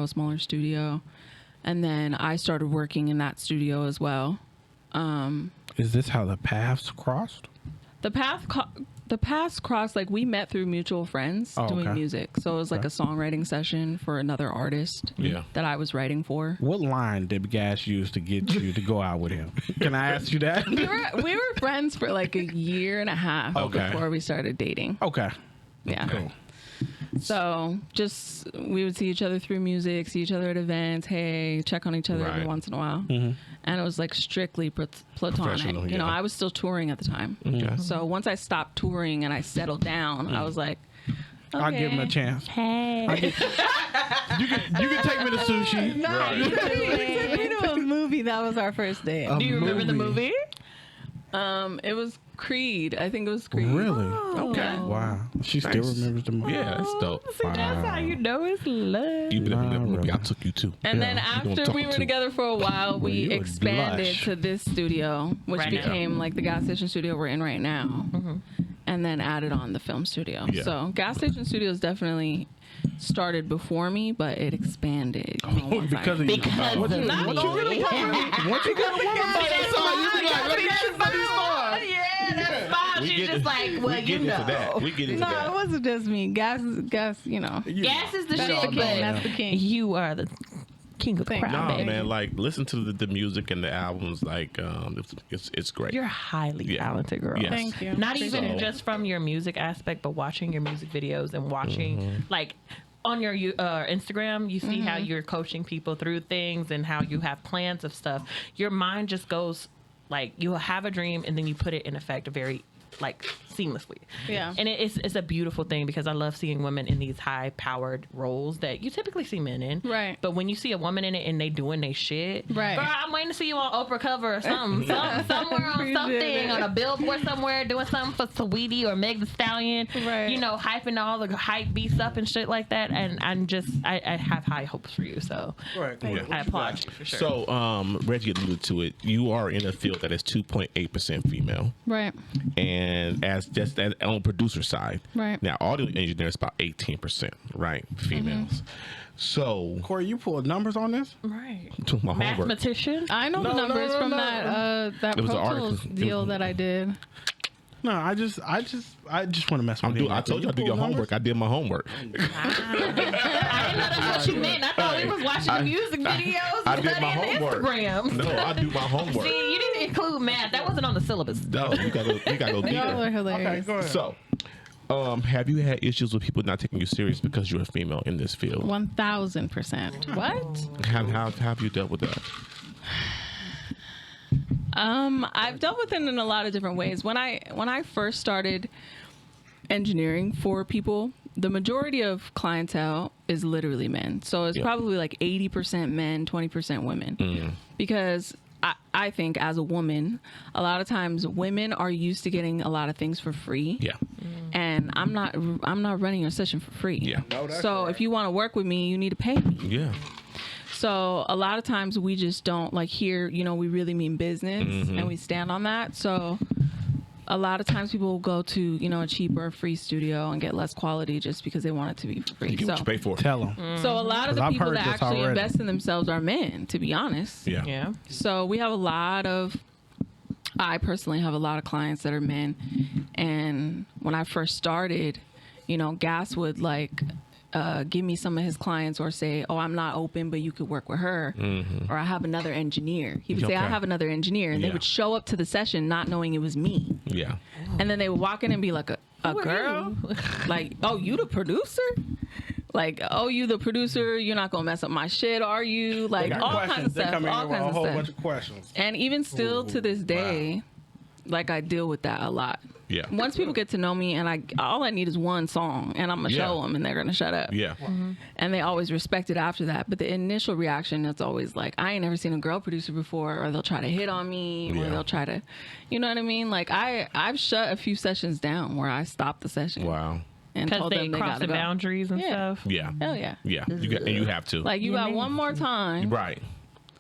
C: smaller studio. And then I started working in that studio as well.
B: Is this how the paths crossed?
C: The paths crossed, like we met through mutual friends doing music. So it was like a songwriting session for another artist that I was writing for.
B: What line did Gas use to get you to go out with him? Can I ask you that?
C: We were friends for like a year and a half before we started dating.
B: Okay.
C: Yeah.
B: Cool.
C: So just we would see each other through music, see each other at events, hey, check on each other every once in a while. And it was like strictly platonic. I was still touring at the time. So once I stopped touring and I settled down, I was like, okay.
B: I'll give him a chance.
D: Hey.
B: You can take me to sushi.
C: No, you took me to a movie. That was our first date.
D: Do you remember the movie?
C: It was Creed. I think it was Creed.
B: Really?
A: Okay.
B: Wow. She still remembers the movie.
A: Yeah, that's dope.
D: See, that's how you know it's love.
A: You've been in that movie. I took you too.
C: And then after we were together for a while, we
B: you would
C: expanded
B: blush.
C: to this studio, which
D: Right now.
C: became like the Gas Station Studio we're in right now. And then added on the film studio.
A: Yeah.
C: So Gas Station Studios definitely started before me, but it expanded.
B: Because of you.
D: Because
B: Once
D: of
B: you
D: me.
B: got a woman by your side, you be like, let me shoot for these stars.
D: Yeah, that's fine. She's just like, well,
A: we get into that. We get into
C: No, it
A: that.
C: wasn't just me. Gas,
D: Gas is the
C: That's
D: shit,
C: the king. That's the
D: but
C: king.
D: you are the king of the
C: Thank
D: crowd,
A: No,
D: baby.
A: man, like listen to the music and the albums. Like, it's great.
D: You're a highly talented girl.
A: Yes.
C: Thank you.
D: Not even
A: So-
D: just from your music aspect, but watching your music videos and watching like on your Instagram, you see how you're coaching people through things and how you have plans of stuff. Your mind just goes like, you'll have a dream and then you put it in effect very like seamlessly.
C: Yeah.
D: And it's a beautiful thing because I love seeing women in these high powered roles that you typically see men in.
C: Right.
D: But when you see a woman in it and they doing their shit,
C: Right.
D: girl, I'm waiting to see you on Oprah cover or something. Somewhere on
C: Appreciate
D: something,
C: it.
D: on a billboard somewhere, doing something for Saweetie or Meg Thee Stallion.
C: Right.
D: Hyping all the hype beasts up and shit like that. And I have high hopes for you. So
B: Right.
A: Yeah.
D: I applaud you for sure.
A: So, Reggie alluded to it. You are in a field that is 2.8% female,
C: Right.
A: and as just that on producer side,
C: Right.
A: Now, audio engineers about 18%, right? Females. So,
B: Corey, you pulled numbers on this?
D: right.
A: to my homework.
D: Mathematician.
C: I know the
B: No,
C: numbers
B: no,
C: from
B: no.
C: that
A: It was
C: Pro
A: an article.
C: Tools deal that I did.
B: No, I just want to mess with you.
A: I told you I do your homework. I did my homework.
D: I didn't know that's what you meant. I thought we was watching the music videos.
A: I did my
D: studying
A: homework.
D: Instagram.
A: No, I do my homework.
D: See, you didn't include math. That wasn't on the syllabus.
A: No, you gotta go
C: Y'all
A: deeper.
C: are hilarious.
B: Go ahead.
A: So, have you had issues with people not taking you serious because you're a female in this field?
C: 1000%. What?
A: How have you dealt with that?
C: I've dealt with it in a lot of different ways. When I first started engineering for people, the majority of clientele is literally men. So it's
A: Yeah.
C: probably like 80% men, 20% women. Because I think as a woman, a lot of times women are used to getting a lot of things for free.
A: Yeah.
C: And I'm not running your session for free.
A: Yeah.
B: No, that's
C: So
B: right.
C: if you want to work with me, you need to pay me.
A: Yeah.
C: So a lot of times we just don't like here, we really mean business
A: Mm-hmm.
C: and we stand on that. So a lot of times people will go to, a cheaper free studio and get less quality just because they want it to be for free.
A: You get what you pay for.
B: Tell them.
C: So a lot of the
B: 'Cause I've
C: people
B: heard
C: that
B: this
C: actually
B: already.
C: invest in themselves are men, to be honest.
A: Yeah.
D: Yeah.
C: So we have I personally have a lot of clients that are men. And when I first started, Gas would give me some of his clients or say, oh, I'm not open, but you could work with her. Or I have another engineer. He would say, I
A: Okay.
C: have another engineer. And
A: Yeah.
C: they would show up to the session not knowing it was me.
A: Yeah.
C: And then they would walk in and be like, a
D: Who are
C: girl? Like, oh, you the producer? Like, oh, you the producer? You're not going to mess up my shit, are you?
B: They
C: Like,
B: got
C: all
B: questions.
C: kinds of
B: They
C: stuff.
B: come in
C: All
B: here with
C: kinds
B: a
C: of
B: whole
C: stuff.
B: bunch of questions.
C: And even still to this day, I deal with that a lot.
A: Yeah.
C: Once people get to know me and all I need is one song and I'm going to
A: Yeah.
C: show them and they're going to shut up.
A: Yeah.
C: And they always respect it after that. But the initial reaction is always like, I ain't never seen a girl producer before, or they'll try to hit on me, or
A: Yeah.
C: they'll try to, you know what I mean? Like I've shut a few sessions down where I stopped the session
A: Wow.
C: and
D: Because
C: told
D: they
C: them they
D: cross
C: got
D: the
C: to go.
D: boundaries and
C: Yeah.
D: stuff.
A: Yeah.
C: Hell yeah.
A: Yeah. You have to.
C: Like you
D: Yeah,
C: got
D: man.
C: one more time.
A: Right.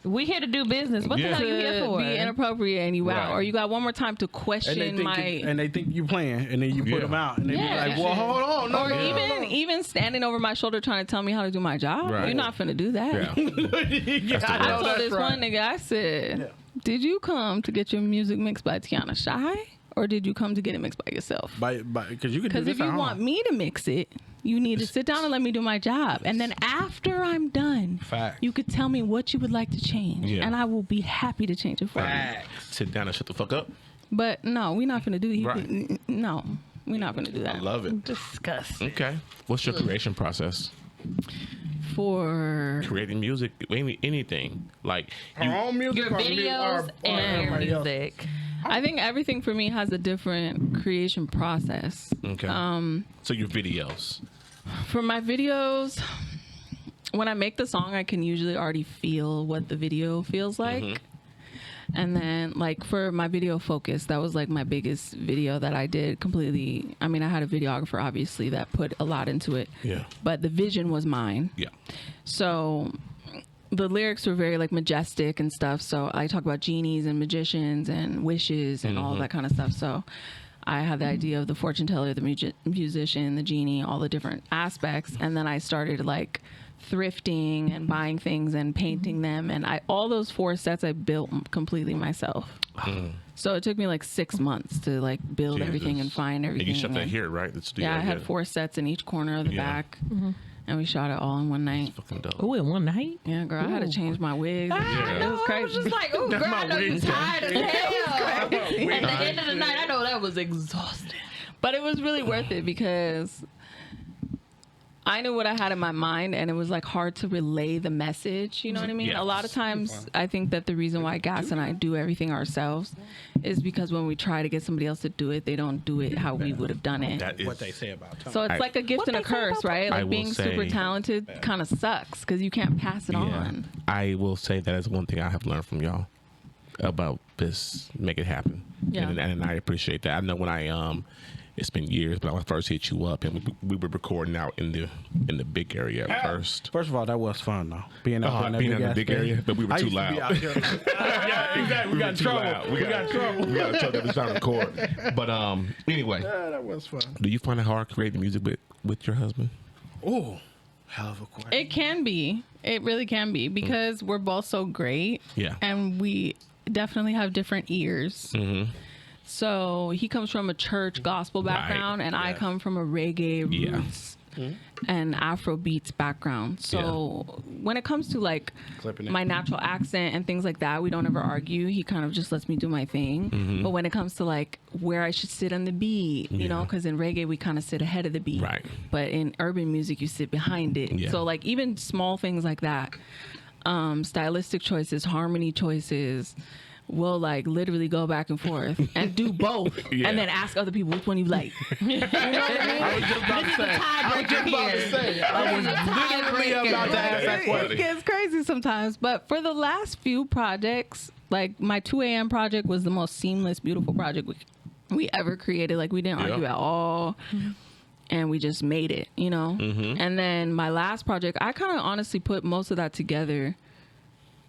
D: We here to do business. What
A: Yeah.
D: the hell you here
C: To
D: for?
C: be inappropriate and you
A: Right.
C: out, or you got one more time to
B: And
C: question
B: they think you playing, and then you
A: Yeah.
B: put them out, and they
C: Yeah.
B: be like, "Well, hold on, no,
C: or
B: no,
C: even standing over my shoulder trying to tell me how to do my job.
A: Right.
C: You're not finna do that.
A: Yeah.
B: yeah,
A: the
B: I
C: I
B: know
C: told
B: that's
C: this
B: right.
C: one nigga, I said,
B: Yeah.
C: did you come to get your music mixed by Tiana Shy, or did you come to get it mixed by yourself?
B: Because you can do
C: Because
B: this
C: if you
B: at
C: want
B: home.
C: me to mix it, you need to sit down and let me do my job. And then after I'm done,
B: Facts.
C: you could tell me what you would like to change.
A: Yeah.
C: And I will be happy to change it for you.
B: Facts.
A: Sit down and shut the fuck up.
C: But no, we're not going to do that.
A: Right.
C: No, we're not going to do
A: I
C: that.
A: love it.
D: Disgusting.
A: Okay. What's your creation process?
C: For
A: Creating music, anything. Like
B: Her own music,
D: Your
B: or
D: videos and your
B: everybody else?
D: music.
C: I think everything for me has a different creation process.
A: Okay. So your videos.
C: For my videos, when I make the song, I can usually already feel what the video feels like. And then, like, for my video Focus, that was like my biggest video that I did completely. I mean, I had a videographer, obviously, that put a lot into it.
A: Yeah.
C: But the vision was mine.
A: Yeah.
C: So the lyrics were very like majestic and stuff. So I talk about genies and magicians and wishes and all that kind of stuff. So I had the idea of the fortune teller, the musician, the genie, all the different aspects. And then I started like thrifting and buying things and painting them. And all those 4 sets I built completely myself. So it took me like 6 months to like build everything and find everything.
A: And you shot that
C: and-
A: here, right? The studio
C: Yeah, I had
A: here.
C: 4 sets in each corner of the
A: Yeah.
C: back. And we shot it all in one night.
A: Fucking dope.
D: Oh, in one night?
C: Yeah, girl, I had to change my wig.
D: I
C: It
D: know.
C: was
D: I was
C: crazy.
D: just like, oh, girl, I know you
A: wig.
D: tired as hell. At the
B: wig.
D: end of the night, I know that was exhausting.
C: But it was really worth it because I knew what I had in my mind, and it was like hard to relay the message. You know what I mean?
A: Yeah.
C: A lot of times, I think that the reason why Gas and I do everything ourselves is because when we try to get somebody else to do it, they don't do it how we would have done it.
A: That is
B: What they say about Tom.
C: So it's
A: I-
C: like a gift
D: What
C: and a
D: they say
C: curse,
D: about
C: right?
A: I
C: Like
A: will
C: being super
A: say-
C: talented kind of sucks because you can't pass it on.
A: I will say that is one thing I have learned from y'all about this. Make it happen.
C: Yeah.
A: And I appreciate that. I know when it's been years, but when I first hit you up, and we were recording out in the big area at first.
B: First of all, that was fun though. Being out there in that
A: being in the
B: ass
A: big
B: space.
A: area, but we were
B: I
A: too
B: used to be
A: loud.
B: out there. Yeah, exactly. We got in
A: too
B: trouble.
A: loud.
B: We got in trouble.
A: We got in trouble every time we record. But anyway,
B: Yeah, that was fun.
A: do you find it hard creating music with your husband?
B: Oh, hell of a question.
C: It can be. It really can be because we're both so great.
A: Yeah.
C: And we definitely have different ears. So he comes from a church gospel background, and I
B: Yes.
C: come from a reggae
A: Yeah.
C: roots and Afro beats background. So when it comes to like
B: Clipping it.
C: my natural accent and things like that, we don't ever argue. He kind of just lets me do my thing. But when it comes to like where I should sit on the beat, you know,
A: Yeah.
C: because in reggae we kind of sit ahead of the beat,
A: Right.
C: But in urban music you sit behind it.
A: Yeah.
C: So like even small things like that, stylistic choices, harmony choices. We'll like literally go back and forth and do both,
A: Yeah.
C: and then ask other people which one you like. You know what I mean?
B: I was just about to say. I was just about to say. I was literally about to ask that
C: It
B: question.
C: gets crazy sometimes, but for the last few projects, Like my 2 a.m. project was the most seamless, beautiful project we ever created. Like we didn't argue at all. And we just made it, you know? And then my last project, I kind of honestly put most of that together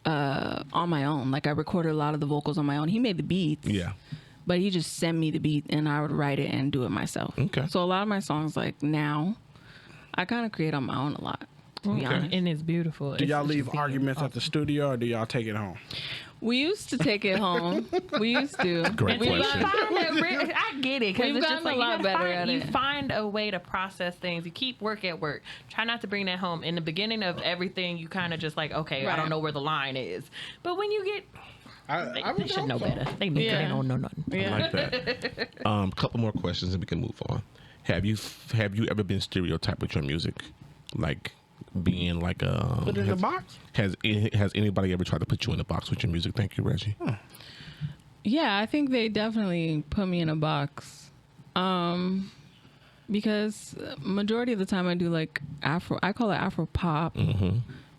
C: on my own. Like I recorded a lot of the vocals on my own. He made the beats.
A: Yeah.
C: But he just sent me the beat and I would write it and do it myself.
A: Okay.
C: So a lot of my songs, like now, I kind of create on my own a lot, to be honest.
D: And it's beautiful.
B: Do y'all leave arguments at the studio or do y'all take it home?
C: We used to take it home. We used to.
A: Great
C: We've
A: question.
D: I get it.
C: We've
D: It's
C: gotten
D: just like
C: a lot better at
D: you
C: it.
D: find a way to process things. You keep work at work. Try not to bring that home. In the beginning of everything, you kind of just like, okay, I don't know where the line is. But when you get, they should know better. They don't know nothing.
A: I like that. Couple more questions and we can move on. Have you ever been stereotyped with your music? Like being like a
B: Put it in a box?
A: Has anybody ever tried to put you in a box with your music? Thank you, Reggie.
C: Yeah, I think they definitely put me in a box. Because majority of the time I do like Afro, I call it Afro pop.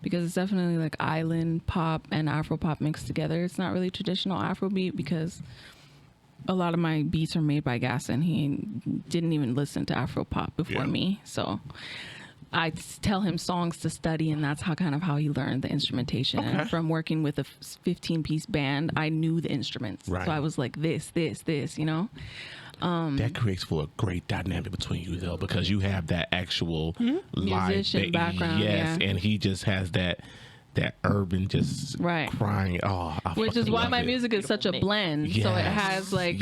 C: Because it's definitely like island pop and Afro pop mixed together. It's not really traditional Afrobeat because a lot of my beats are made by Gas and he didn't even listen to Afro pop before me. So I tell him songs to study, and that's how he learned the instrumentation.
A: Okay.
C: And from working with a 15-piece band, I knew the instruments.
A: Right.
C: So I was like this, you know?
A: That creates for a great dynamic between you, though, because you have that actual live
C: Musician background,
A: yes,
C: yeah.
A: and he just has that urban just crying. Oh,
C: which is why my music is such a blend.
A: Yes.
C: So it has like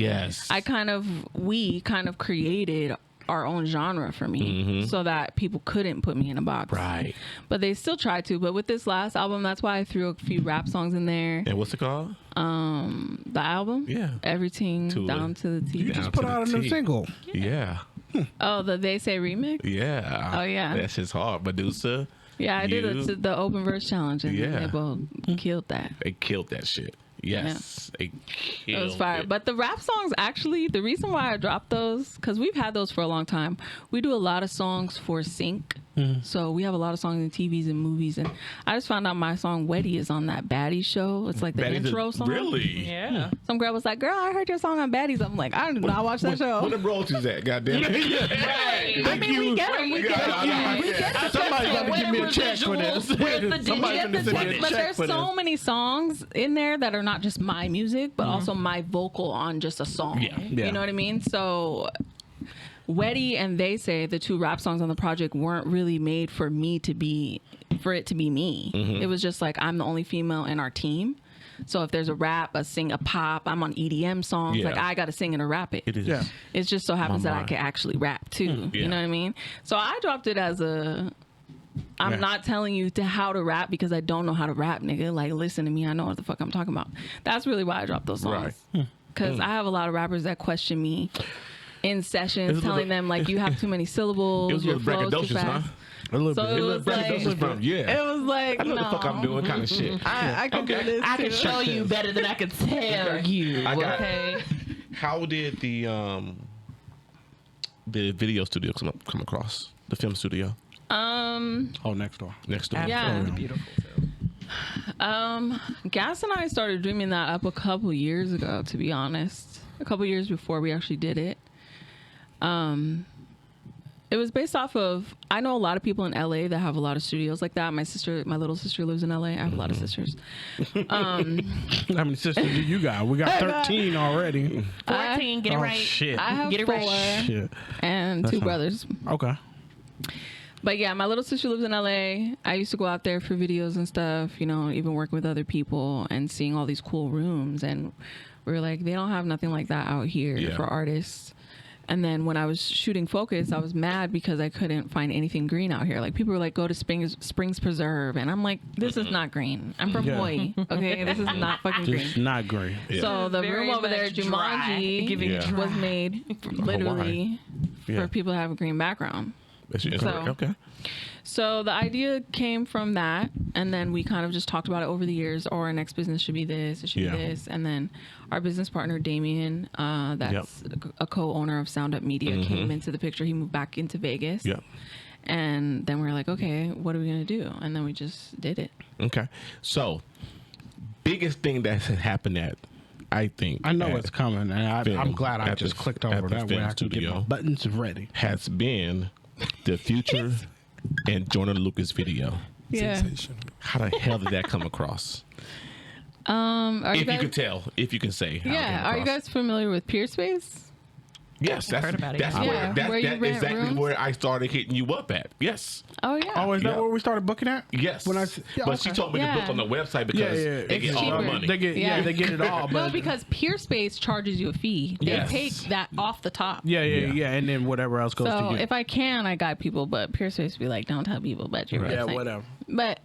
C: we kind of created our own genre for me so that people couldn't put me in a box.
A: Right.
C: But they still try to. But with this last album, that's why I threw a few rap songs in there.
A: And what's it called?
C: The album?
A: Yeah.
C: Everything down to the T.
B: You just put out a new single.
A: Yeah.
C: Oh, the They Say remix?
A: Yeah.
C: Oh, yeah.
A: That's just hard. Producer.
C: Yeah, I did the open verse challenge and
A: Yeah.
C: they both killed that.
A: They killed that shit. Yes. They killed
C: It was fire.
A: it.
C: But the rap songs, actually, the reason why I dropped those, because we've had those for a long time. We do a lot of songs for sync. So we have a lot of songs in TVs and movies. And I just found out my song Wetty is on that Baddies show. It's like the intro song.
A: Really?
D: Yeah.
C: Some girl was like, girl, I heard your song on Baddies. I'm like, I did not watch that show.
A: Where the royalties at? Goddamn it.
D: Right.
C: I mean, we get them. We get them.
B: Somebody's about to give me a check for this. Somebody's going to send me a
C: But
B: check
C: there's
B: for
C: so
B: this.
C: many songs in there that are not just my music, but also my vocal on just a song.
A: Yeah.
B: Yeah.
C: You know what I mean? So Wetty and They Say, the two rap songs on the project, weren't really made for it to be me. It was just like I'm the only female in our team. So if there's a rap, a pop, I'm on EDM songs.
A: Yeah.
C: Like I got to sing and to rap it.
A: It is.
B: Yeah.
C: It just so happens that I
A: mind.
C: can actually rap too.
A: Yeah.
C: You know what I mean? So I dropped it as I'm not telling you how to rap because I don't know how to rap, nigga. Like, listen to me. I know what the fuck I'm talking about. That's really why I dropped those songs.
A: Right.
C: Because I have a lot of rappers that question me in sessions,
A: It's a
C: telling
A: little-
C: them, like, you have too many syllables.
A: It was a
C: your
A: little
C: flow's too
A: braggadocious, huh?
C: fast.
B: A little
C: So
B: bit.
C: it was like,
A: Braggadocious from, yeah.
C: it was like,
A: I know
C: no.
A: the fuck I'm doing kind of shit.
C: I can do this
D: I
C: too.
D: can show you better than I can tell you.
A: I got-
D: Okay.
A: How did the video studio come across? The film studio
B: Oh, next door.
A: next door.
C: Yeah.
D: Absolutely beautiful too.
C: Gas and I started dreaming that up a couple years ago, to be honest. A couple years before we actually did it. It was based off of, I know a lot of people in LA that have a lot of studios like that. My little sister lives in LA. I have a lot of sisters.
B: How many sisters do you got? We got 13 already.
D: 14, get it
B: Oh,
D: right.
B: shit.
C: I have
D: Get it
C: 4
D: right.
B: Shit.
C: and 2 brothers.
B: Okay.
C: But yeah, my little sister lives in LA. I used to go out there for videos and stuff, you know, even working with other people and seeing all these cool rooms. And we were like, they don't have nothing like that out here for artists. And then when I was shooting Focus, I was mad because I couldn't find anything green out here. Like, people were like, go to Springs Preserve. And I'm like, this is not green. I'm from Hawaii. Okay, this is not fucking green.
B: Just not great.
C: So the
D: Very
C: room over there,
D: much dry,
C: Jumanji,
D: giving
A: Yeah.
C: was made literally
A: Yeah.
C: for people to have a green background. So-
A: Okay.
C: So the idea came from that, and then we kind of just talked about it over the years. Or our next business should be this, it should
A: Yeah.
C: be this, and then our business partner Damien, that's a co-owner of Sound Up Media, came into the picture. He moved back into Vegas,
A: Yeah.
C: and then we were like, okay, what are we gonna do? And then we just did it.
A: Okay. So, biggest thing that has happened I think
B: I know
A: at
B: it's coming, and I'm glad I
A: at
B: just
A: the-
B: clicked
A: at
B: over
A: the
B: that way
A: film
B: I can get my
A: studio.
B: buttons ready.
A: has been the Future and Jordan Lucas video.
C: Yeah.
F: Sensational.
A: How the hell did that come across?
C: Are
A: If you can tell, if you can say. How it
C: Yeah.
A: came
C: Are you
A: across.
C: guys familiar with Peerspace?
A: Yes, that's
D: heard about it,
A: that's
D: yeah.
A: where
C: Yeah,
A: that's
C: where you
A: that's
C: rent
A: exactly
C: rooms?
A: where I started hitting you up at. Yes,
C: Oh yeah.
B: Oh, is that
A: Yeah.
B: where we started booking at?
A: yes.
B: When I
A: but she told me to
C: Yeah.
A: book on the website because they
C: It's
A: get all the
C: cheaper.
A: money.
B: They get
C: Yeah.
B: they get it all.
G: No,
B: But
G: because Peerspace charges you a fee. They
B: Yes.
G: take that off the top.
B: yeah, and then whatever else goes
C: So
B: to you.
C: if I can, I guide people, but Peerspace be like, don't tell people about your
A: Right.
B: Yeah,
C: website.
B: whatever.
C: But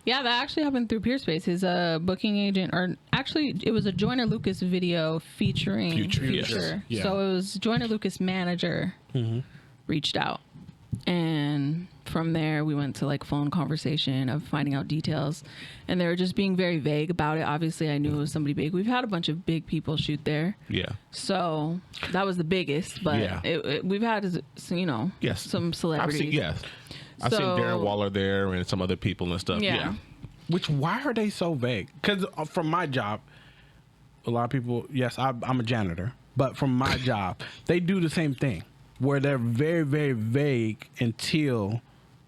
C: yeah, that actually happened through Peerspace. His booking agent, or actually, it was a Joyner Lucas video featuring
A: Future, yes.
B: Yeah.
C: So it was Joyner Lucas manager reached out, and from there we went to like phone conversation of finding out details, and they were just being very vague about it. Obviously, I knew it was somebody big. We've had a bunch of big people shoot there,
A: Yeah.
C: so that was the biggest. But
A: Yeah.
C: we've had,
A: Yes.
C: some celebrities.
A: I've seen
C: So-
A: Darren Waller there and some other people and stuff.
C: Yeah.
B: Which, why are they so vague? Because from my job, a lot of people, yes, I'm a janitor, but from my job, they do the same thing where they're very, very vague until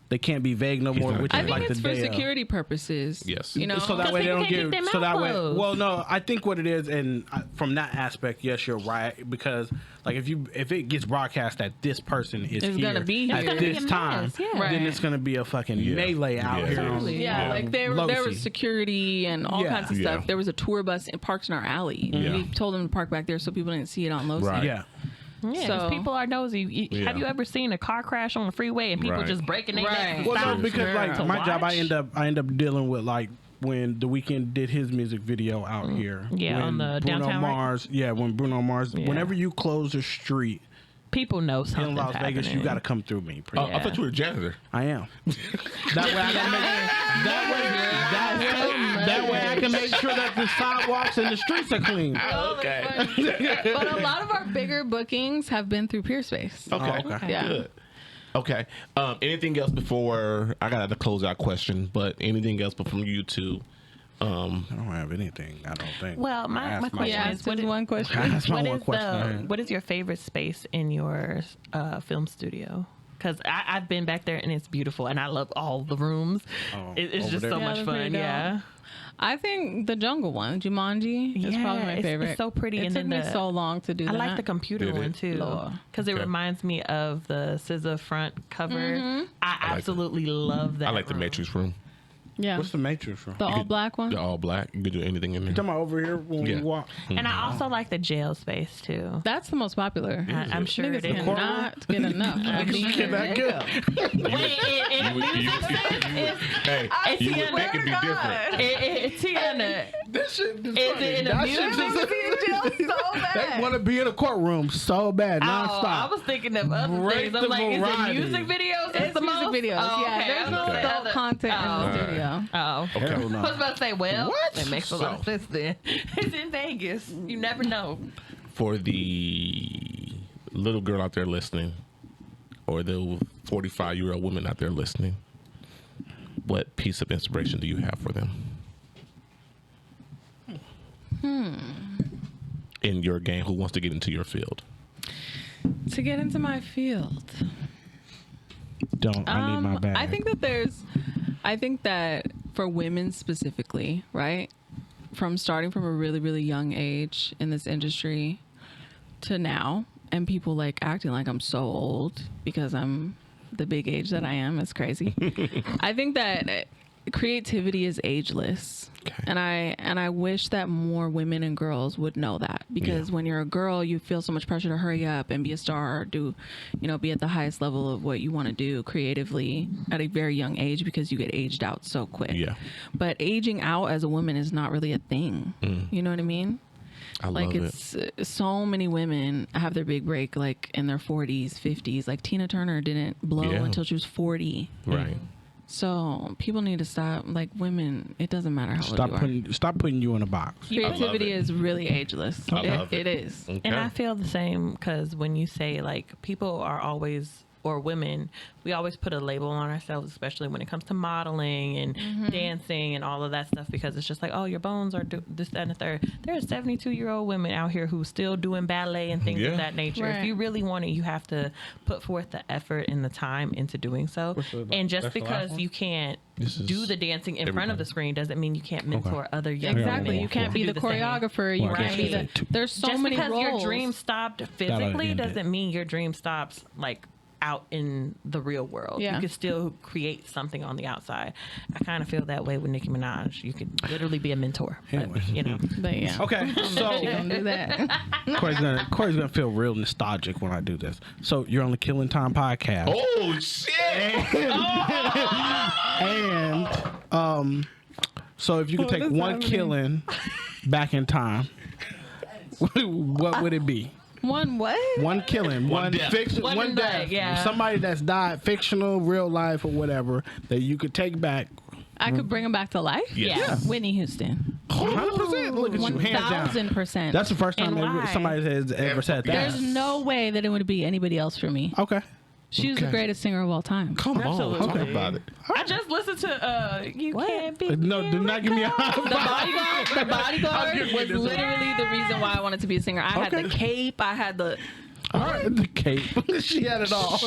B: they can't be vague no
A: He's
B: more,
A: not a
B: which
C: I
B: is
C: think
B: like
C: it's
B: the
C: for
B: day of.
C: security purposes.
A: Yes.
C: You know,
B: So that
D: Because
B: way they
D: people
B: don't
D: can't keep
B: get.
D: their
B: So that
D: mouth
B: way,
D: closed.
B: well, no, I think what it is, and from that aspect, yes, you're right. Because like if it gets broadcast that this person is
C: It's
B: here
C: gonna be
B: at
C: here.
D: It's gonna be
B: this
D: a
B: time,
D: mess, yeah.
B: then
C: Right.
B: it's gonna be a fucking
A: Yeah.
B: melee out
A: Yeah.
B: here.
C: Exactly. Yeah, like there
B: Low-key.
C: was security and all
B: Yeah.
C: kinds of stuff.
A: Yeah.
C: There was a tour bus parked in our alley.
A: Yeah.
C: We told them to park back there so people didn't see it on low
A: Right.
C: side.
B: Yeah.
D: Yeah, 'cause
C: So-
D: people are nosy.
A: Yeah.
D: Have you ever seen a car crash on the freeway and people
A: Right.
D: just breaking their
C: Right.
D: necks and
B: Well, no,
D: stopping?
B: because like
D: To
B: my job,
D: watch?
B: I end up dealing with like when The Weeknd did his music video out here.
D: Yeah,
B: when
D: on the
B: Bruno
D: downtown, right?
B: Mars. Yeah, when Bruno Mars.
D: Yeah.
B: Whenever you close a street
D: People know
B: in
D: something's
B: Las Vegas,
D: happening.
B: you got to come through me. pretty
A: I thought you were a janitor.
B: I am. That way I can make that way I can make sure that the sidewalks and the streets are clean.
A: Okay.
C: But a lot of our bigger bookings have been through Peerspace.
A: Okay.
B: okay.
C: Yeah.
A: Good. Okay. Anything else before I got to close out question? But anything else but from you two?
B: I don't have anything. I don't think.
D: Well, my
B: Ask
D: question
C: Yeah,
D: is,
C: it's just one question.
B: That's my
D: what
B: one
D: is
B: question.
D: what is your favorite space in your film studio? Because I've been back there and it's beautiful, and I love all the rooms.
B: Oh,
D: It's
B: over
D: just
B: there?
D: so
C: Yeah,
D: much
C: they're
D: fun.
C: pretty dope.
D: Yeah.
C: I think the jungle one, Jumanji, is probably my
D: it's
C: favorite.
D: so pretty,
C: It
D: and
C: took
D: then
C: me so long to do
D: I
C: that.
D: like the computer
A: Did it?
D: one too,
C: Lord.
D: because it
A: Okay.
D: reminds me of the SZA front cover. I absolutely love that.
A: I like the
D: room.
A: Matrix room.
C: Yeah,
B: What's the Matrix from?
C: the
B: You
C: all black one.
A: The all black. You can do anything in there.
B: talking about over here when
A: Yeah.
B: we walk?
D: And I also like the jail space too.
C: That's the most popular.
D: I'm sure
C: Niggas
D: it is.
C: cannot get enough. I mean,
B: Cannot kill.
D: Wait, in music sense,
A: Hey, you would think it'd be different.
D: Tiana,
B: This shit is
D: is it in the
B: That shit
D: music?
B: just- They want to be in a courtroom so bad,
D: Oh,
B: nonstop.
D: I was thinking of other
B: Break
D: things. I'm
B: the
D: like, is it
B: variety.
D: music videos?
C: It's
D: the
C: music
D: most?
C: videos.
D: Oh,
C: Yeah,
D: okay.
C: there's no
A: Okay.
C: adult content in the studio.
D: Oh.
A: Okay.
B: Hell no.
D: I was about to say, well,
B: What?
D: that makes a lot of sense then. It's in Vegas. You never know.
A: For the little girl out there listening, or the 45-year-old woman out there listening, what piece of inspiration do you have for them? In your game, who wants to get into your field?
C: To get into my field,
B: Don't. I need my bag.
C: I think that for women specifically, right? From starting from a really, really young age in this industry to now, and people like acting like I'm so old because I'm the big age that I am. It's crazy. I think that creativity is ageless.
A: Okay.
C: And I wish that more women and girls would know that, because when you're a girl, you feel so much pressure to hurry up and be a star or do, be at the highest level of what you want to do creatively at a very young age, because you get aged out so quick.
A: Yeah.
C: But aging out as a woman is not really a thing. You know what I mean?
A: I
C: Like
A: love it.
C: it's so many women have their big break like in their 40s, 50s. Like Tina Turner didn't blow
A: Yeah.
C: until she was 40.
A: Right.
C: So people need to stop. Like women, it doesn't matter how old you are.
B: Stop putting you in a box.
C: Creativity
A: it.
C: is really ageless.
A: I love
C: It is.
A: Okay.
D: And I feel the same, because when you say, like, people are always or women, we always put a label on ourselves, especially when it comes to modeling and dancing and all of that stuff, because it's just like, oh, your bones are this, that, and the third. There are 72-year-old women out here who's still doing ballet and things of that nature.
C: Right.
D: If you really want it, you have to put forth the effort and the time into doing so. And just because you can't do the dancing in front of the screen doesn't mean you can't mentor other young
C: Exactly.
D: women
C: You can't
D: who
C: be
D: do
C: the
D: same.
C: choreographer. You can't be the. There's so
D: Just
C: many
D: because your
C: roles.
D: dream stopped physically
B: end it.
D: doesn't mean your dream stops like out in the real world.
C: Yeah.
D: You can still create something on the outside. I kind of feel that way with Nicki Minaj. You could literally be a mentor, but, you know.
C: But yeah.
B: Okay,
C: She
B: so
C: don't do that.
B: Corey's gonna feel real nostalgic when I do this. So you're on the Killing Time podcast,
A: Oh shit!
B: and so if you could take
C: is
B: one
C: happening?
B: killing back in time, what would it be?
C: One what?
B: One killing, one
A: death.
B: fiction,
D: One
B: one
D: death,
B: death.
D: yeah.
B: Somebody that's died, fictional, real life, or whatever, that you could take back.
C: I could bring him back to life.
A: Yes.
D: Yeah.
C: Whitney Houston.
B: 100%. Look at you, hands down.
C: 1,000%.
B: That's the first time
D: And why?
B: somebody has ever said that.
C: There's no way that it would be anybody else for me.
B: Okay.
C: She was the greatest singer of all time.
A: Come
D: Absolutely.
A: on, talk about it.
D: I just listened to You
C: What?
D: Can't Be
B: No, do not give me a
C: The Bodyguard, the
B: I'll
C: Bodyguard
B: give you
C: was
B: this one.
C: literally the reason why I wanted to be a singer. I had
B: Okay.
C: the cape. I had the.
B: All right, the cape. She had it all.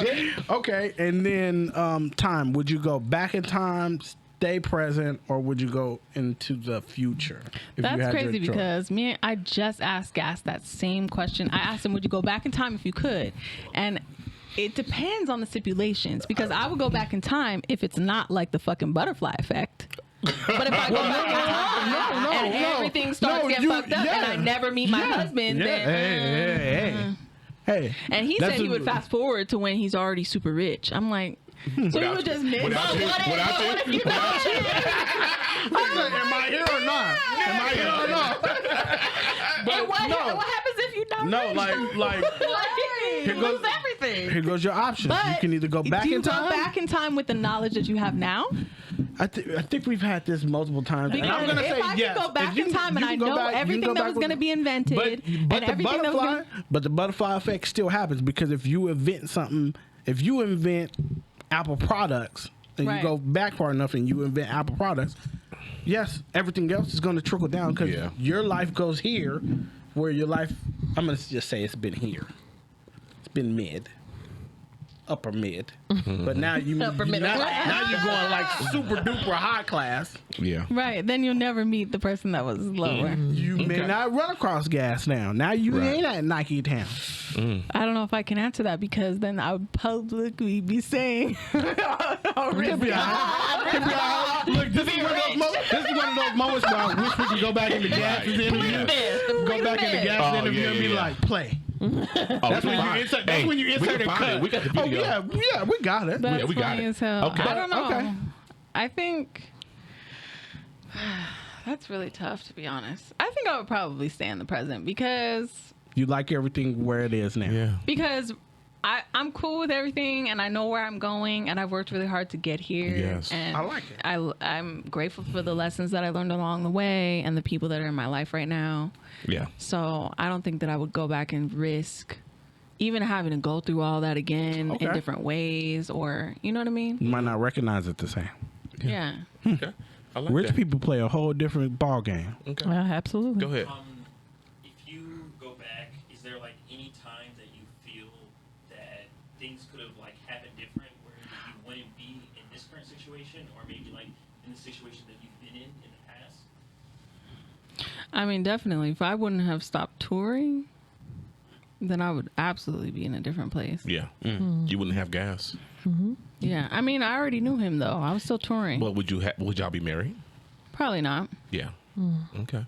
B: Okay, and then time. Would you go back in time, stay present, or would you go into the future? If you
C: That's
B: had
C: crazy
B: your choice?
C: because I just asked Gas that same question. I asked him, would you go back in time if you could? And it depends on the stipulations because I would go back in time if it's not like the fucking butterfly effect. But if I go back in time and everything starts getting fucked up and I never meet my husband, then
B: Hey.
C: and he
B: That's
C: said he
B: a-
C: would fast forward to when he's already super rich. I'm like, so you would just miss.
A: Without you, without you, without you.
B: Am I here or not? Am I here or not?
D: And what
B: no.
D: happens if you don't?
B: No, like
D: Here
B: goes-
D: everything.
B: here goes your options.
C: But
B: You can either go back
C: do you
B: in time.
C: go back in time with the knowledge that you have now?
B: I think we've had this multiple times. And I'm
C: Because
B: gonna
C: if
B: say
C: I
B: yes.
C: could go back
B: If you-
C: in time and
B: you
C: I
B: can go
C: know
B: back- you can
C: everything
B: go
C: that
B: back
C: was
B: with-
C: going to be invented
B: but
C: and
B: the
C: everything that was
B: butterfly,
C: going
B: but the butterfly effect still happens because if you invent something, if you invent Apple products and
C: Right.
B: you go back far enough and you invent Apple products, yes, everything else is going to trickle down because
A: Yeah.
B: your life goes here, where your life. I'm going to just say it's been here. It's been mid. Upper mid, but now
C: Upper middle
B: now,
C: class.
B: now you're going like super duper high class.
A: Yeah.
C: Right, then you'll never meet the person that was lower.
B: You may not run across gas now. Now you
A: Right.
B: ain't at Nike Town.
C: I don't know if I can answer that because then I would publicly be saying, oh, really?
B: Look, this is one of those moments where I wish we could go back in the gas interview. Go back in the gas
A: Oh,
B: interview
A: yeah,
B: and be
A: yeah.
B: like, play.
A: Oh,
B: That's when you insert. That's when you insert a cut.
A: We got the
B: Oh
A: video.
B: yeah, we got it.
C: That's
A: we got
C: funny
A: it.
C: as hell.
A: Okay.
C: I don't know.
B: Okay.
C: I think that's really tough to be honest. I think I would probably stay in the present because
B: You like everything where it is now.
A: Yeah.
C: I'm cool with everything and I know where I'm going and I've worked really hard to get here.
A: Yes.
C: And
B: I like it.
C: I'm grateful for the lessons that I learned along the way and the people that are in my life right now.
A: Yeah.
C: So I don't think that I would go back and risk even having to go through all that again
B: Okay.
C: in different ways or, you know what I mean?
B: You might not recognize it the same.
C: Yeah.
A: Okay. I like
B: Rich
A: that.
B: people play a whole different ball game.
A: Okay.
D: Absolutely.
A: Go ahead.
E: If you go back, is there like any time that you feel that things could have like happened different, where you wouldn't be in this current situation, or maybe like in the situation that you've been in the past?
C: I mean, definitely. If I wouldn't have stopped touring, then I would absolutely be in a different place.
A: Yeah. You wouldn't have gas.
C: Yeah. I mean, I already knew him though. I was still touring.
A: Well, would y'all be married?
C: Probably not.
A: Yeah. Okay.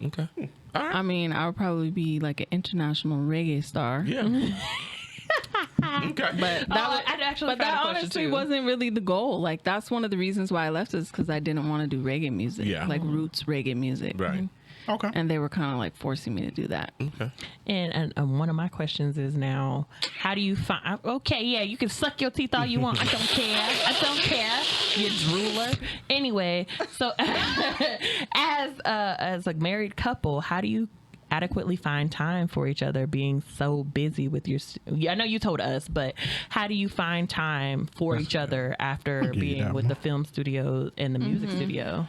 A: Okay.
C: I mean, I would probably be like an international reggae star.
A: Yeah. Okay.
C: But
D: actually
C: that honestly wasn't really the goal. Like that's one of the reasons why I left is because I didn't want to do reggae music,
A: Yeah.
C: like roots reggae music.
A: Right.
B: Okay.
C: And they were kind of like forcing me to do that.
A: Okay.
D: And one of my questions is now, how do you find? Okay, yeah, you can suck your teeth all you want. I don't care. I don't care. You drooler. Anyway, so as a married couple, how do you adequately find time for each other being so busy with your I know you told us, but how do you find time for each other after being with the film studio and the music studio?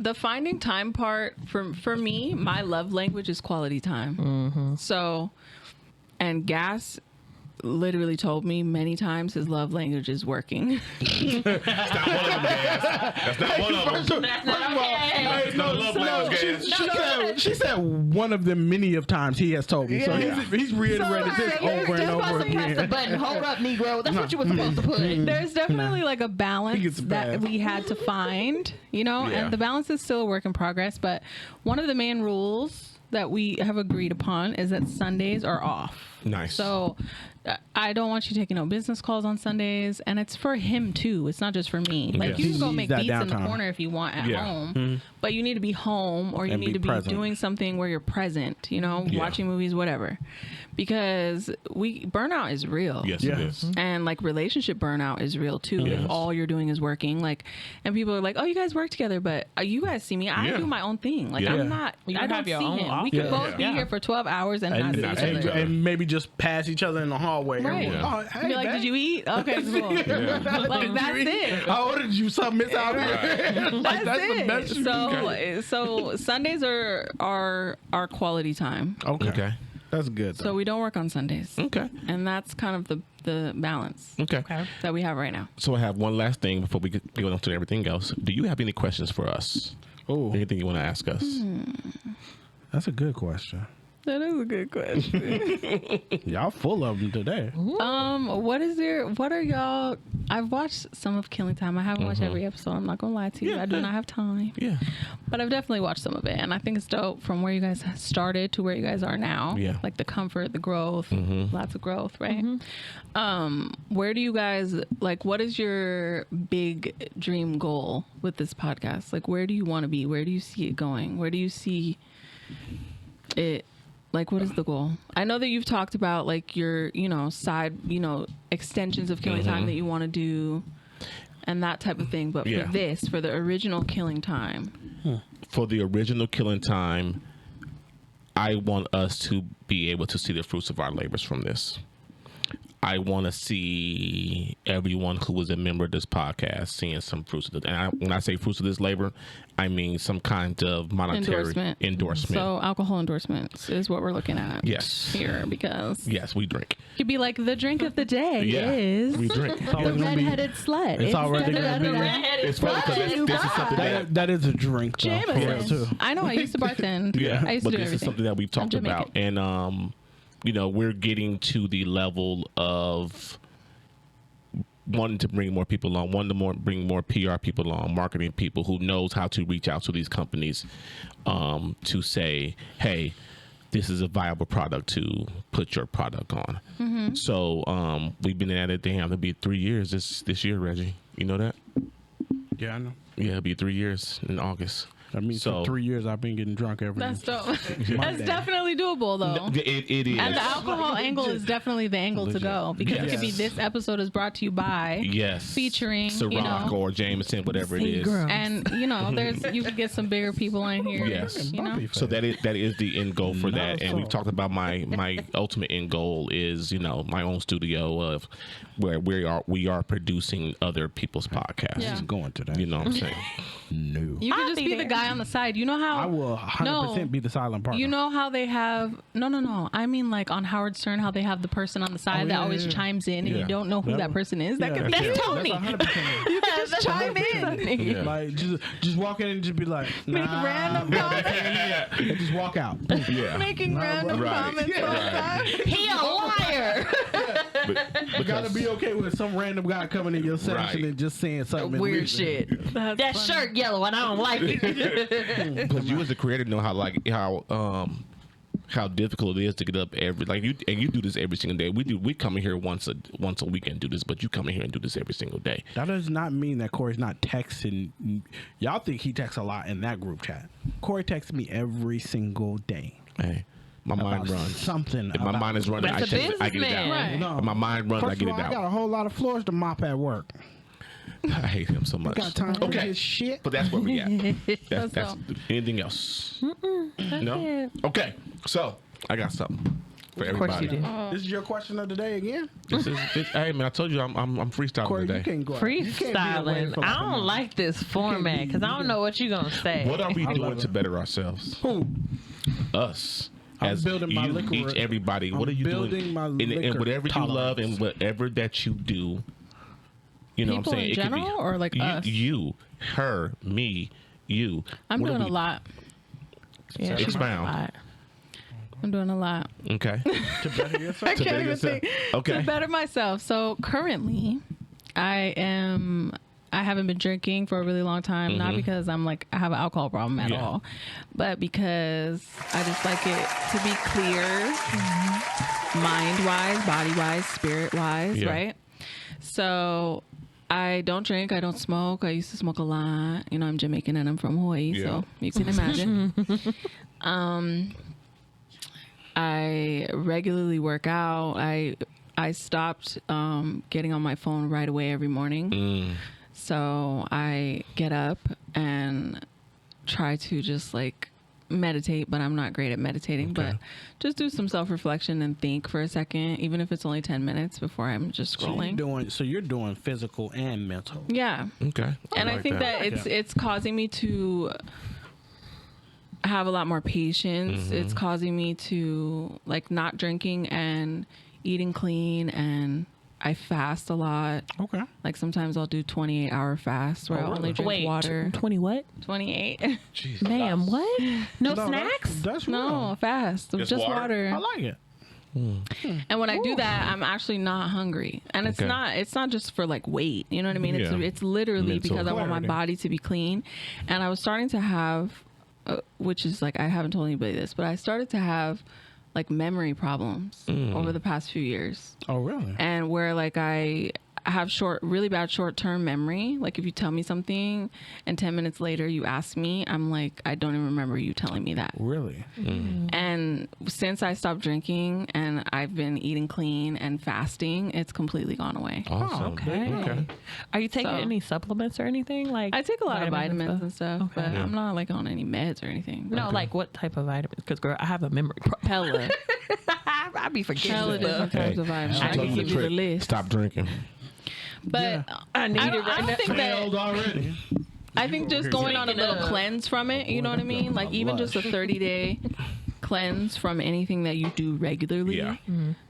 C: The finding time part for me, my love language is quality time. So, and Gas literally told me many times his love language is working.
A: That's not one of them, Gas. That's not one of them. That's not love language, Gas.
B: She said one of them many of times he has told me. So he's reiterated this over and over again.
D: Button, hold up, Negro. That's what you were supposed to put.
C: There's definitely like a balance that we had to find, you know, and the balance is still a work in progress. But one of the main rules that we have agreed upon is that Sundays are off.
A: Nice.
C: So I don't want you taking no business calls on Sundays, and it's for him too. It's not just for me. Like you can go make beats in the corner if you want at home, but you need to be home or you need to be doing something where you're present. You know, watching movies, whatever. Because burnout is real.
A: Yes, it is.
C: And like relationship burnout is real too.
A: Yes.
C: If all you're doing is working, like, and people are like, "Oh, you guys work together," but you guys see me. I do my own thing. Like I'm not. I don't see him. We could both be here for 12 hours and not see each other.
B: And maybe just pass each other in the hallway.
C: Right.
B: Oh, hey,
C: be like, did you eat? Okay, cool. Like that's it.
B: I ordered you some Miss out here. Like that's
C: it.
B: the best you can get.
C: So Sundays are our quality time.
A: Okay.
B: That's good.
C: So we don't work on Sundays.
A: Okay.
C: And that's kind of the balance
A: Okay.
C: that we have right now.
A: So I have one last thing before we go on to everything else. Do you have any questions for us?
B: Oh,
A: Anything you want to ask us?
B: that's a good question.
C: That is a good question.
B: Y'all full of them today.
C: What are y'all? I've watched some of Killing Time. I haven't watched every episode. I'm not gonna lie to you. I do not have time.
A: Yeah.
C: But I've definitely watched some of it, and I think it's dope from where you guys started to where you guys are now.
A: Yeah.
C: Like the comfort, the growth, lots of growth, right? Where do you guys like? What is your big dream goal with this podcast? Like, where do you want to be? Where do you see it going? Where do you see it? Like, what is the goal? I know that you've talked about like your, side, extensions of Killing Time that you want to do and that type of thing. But for the original Killing Time.
A: For the original Killing Time, I want us to be able to see the fruits of our labors from this. I want to see everyone who was a member of this podcast seeing some fruits of it. And when I say fruits of this labor, I mean some kind of monetary endorsement.
C: So alcohol endorsements is what we're looking at.
A: Yes.
C: Here, because
A: yes, we drink.
C: You'd be like, the drink of the day is
A: we drink.
C: the red-headed slut.
B: It's already
C: gonna be
A: It's funny because this is something
B: that is a drink though, for real, too.
C: I know. I used to bartend. I used to do
A: but this
C: everything.
A: is something that we've talked about, and we're getting to the level of wanting to bring more people on, bring more PR people on, marketing people who knows how to reach out to these companies to say, hey, this is a viable product to put your product on. So we've been at it. It'll be 3 years this year, Reggie. You know that?
B: Yeah, I know.
A: Yeah, it'll be 3 years in August.
B: I mean, for 3 years I've been getting drunk every
C: That's
B: day.
C: dope. That's definitely doable, though.
A: It is.
C: And the alcohol angle is definitely the angle to go, because it could be this episode is brought to you by featuring
A: Ciroc or Jameson, whatever it is.
C: And you could get some bigger people in here.
A: Yes. So that is the end goal for that. And we've talked about my ultimate end goal is my own studio of where we are producing other people's podcasts.
C: Yeah.
B: Going to that.
A: You know what I'm saying?
B: No.
C: You could just be the guy on the side. You know how
B: I will 100% be the silent partner.
C: You know how they have no. I mean, like on Howard Stern, how they have the person on the side that always chimes in, and you don't know who that person is. That could be Tony. You could just chime in.
B: Like just walk in and just be like,
C: Make random comments.
B: and just walk out.
C: Making random comments all the time.
D: He a liar.
B: You gotta be okay with some random guy coming in your section and just saying something
C: Weird shit.
D: That shirt yellow and I don't like it.
A: Because you as a creator know how difficult it is to get up you do this every single day. We come in here once a week and do this, but you come in here and do this every single day.
B: That does not mean that Korey's not texting. Y'all think he texts a lot in that group chat. Korey texts me every single day.
A: Hey, my mind runs.
B: Something.
A: If my mind is running, I get it out.
C: Right.
B: No.
A: If my mind runs, I get it
B: I got
A: out.
B: a whole lot of floors to mop at work.
A: I hate him so much.
B: Got time for
A: Okay,
B: this shit.
A: but that's where we at. That's
C: So-
A: anything else? No. Okay, so I got something for
D: Of course
A: everybody.
D: you do.
B: This is your question of the day again.
A: Hey man, I told you I'm freestyling
B: Corey,
A: today.
B: you can't go out. You can't be away
D: Freestyling.
B: for
D: I
B: like a
D: don't
B: month.
D: like this format because I don't know what you're gonna say.
A: What are we
B: I
A: doing
B: love
A: to
B: it.
A: better ourselves?
B: Who?
A: Us.
B: I'm
A: As
B: building my
A: you,
B: liquor-
A: each everybody. What
B: I'm
A: are you doing?
B: building my
A: And
B: liquor
A: whatever you love
B: tolerance.
A: and whatever that you do. You know
G: People
A: what I'm saying?
G: in general or like
A: you,
G: us?
A: you, her, me, you.
G: I'm
A: What are
G: doing a
A: we-
G: lot.
D: Yeah,
A: Expound.
G: I'm doing a lot.
A: Okay.
B: To better yourself.
G: I can't even
A: yourself.
G: think.
A: Okay.
G: To better myself. So currently, I haven't been drinking for a really long time. Not because I have an alcohol problem at
A: Yeah.
G: all, but because I just like it to be clear, mind wise, body wise, spirit wise,
A: Yeah.
G: right? So I don't drink. I don't smoke. I used to smoke a lot. You know, I'm Jamaican and I'm from Hawaii,
A: Yeah.
G: so you can imagine. I regularly work out. I stopped getting on my phone right away every morning. So I get up and try to just like meditate, but I'm not great at meditating.
A: Okay.
G: But just do some self-reflection and think for a second, even if it's only 10 minutes before I'm just scrolling.
B: So you're doing physical and mental.
G: Yeah.
A: Okay.
G: And I
A: like
G: think that it's causing me to have a lot more patience. It's causing me to like not drinking and eating clean, and I fast a lot.
B: Okay.
G: Like sometimes I'll do 28-hour fast where I only drink
D: Wait,
G: water.
D: 20 what?
G: 28.
A: Jesus.
D: Ma'am, what? No snacks?
B: That's
G: No, fast.
A: Just
G: Just
A: water?
G: water.
B: I like it.
G: And when I do that, I'm actually not hungry. And it's
A: Okay.
G: not just for like weight. You know what I mean?
A: Yeah.
G: It's literally
A: Mental
G: because I want my
B: clarity.
G: body to be clean. And I was starting to have, which is like, I haven't told anybody this, but I started to have like memory problems over the past few years.
B: Oh, really?
G: And where like I have really bad short-term memory. Like if you tell me something and 10 minutes later you ask me, I'm like, I don't even remember you telling me that.
B: Really?
G: And since I stopped drinking and I've been eating clean and fasting, it's completely gone away.
A: Awesome.
D: okay. Are you taking
G: So-
D: any supplements or anything? Like
G: I take a lot of vitamins and stuff, but
A: Yeah.
G: I'm not like on any meds or anything.
D: No, like what type of vitamins? Because girl, I have a memory problem.
G: Hella.
D: I be forgetting
G: Hella different
D: stuff.
G: types of vitamins.
A: I
G: I
A: told
G: can
A: you
G: give you the
A: trick.
G: list.
A: Stop drinking.
G: But
D: I need
G: I
D: it
G: don't,
D: right
G: I
D: now.
G: don't think that.
B: Failed already.
G: I think just going on a little cleanse from it, you know what I mean? Like even just a 30-day cleanse from anything that you do regularly,
A: Yeah.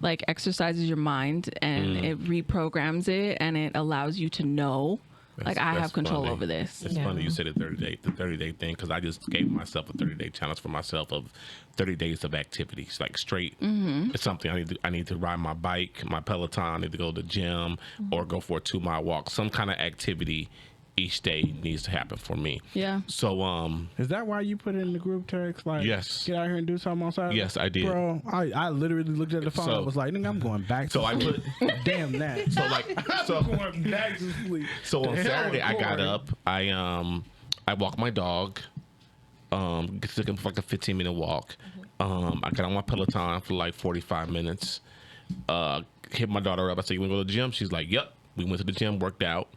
G: like exercises your mind and it reprograms it and it allows you to know, like I
A: That's
G: have control
A: funny.
G: over this.
A: It's
D: Yeah.
A: funny you said the 30-day thing, because I just gave myself a 30-day challenge for myself of 30 days of activities, like straight. It's something I need to ride my bike, my Peloton, I need to go to the gym or go for a 2-mile walk. Some kind of activity each day needs to happen for me.
G: Yeah.
A: So
B: Is that why you put it in the group text? Like,
A: Yes.
B: get out here and do something on Saturday?
A: Yes, I did.
B: Bro, I literally looked at the phone
A: So-
B: and was like, nigga, I'm going back to
A: so I
B: sleep.
A: put
B: Damn that.
A: so like so
B: going back to sleep.
A: So on
B: The hell
A: Saturday,
B: with
A: I got
B: Korey.
A: up. I walked my dog. Took him for like a 15-minute walk. I got on my Peloton for like 45 minutes. Hit my daughter up. I said, "You want to go to the gym?" She's like, "Yep." We went to the gym, worked out.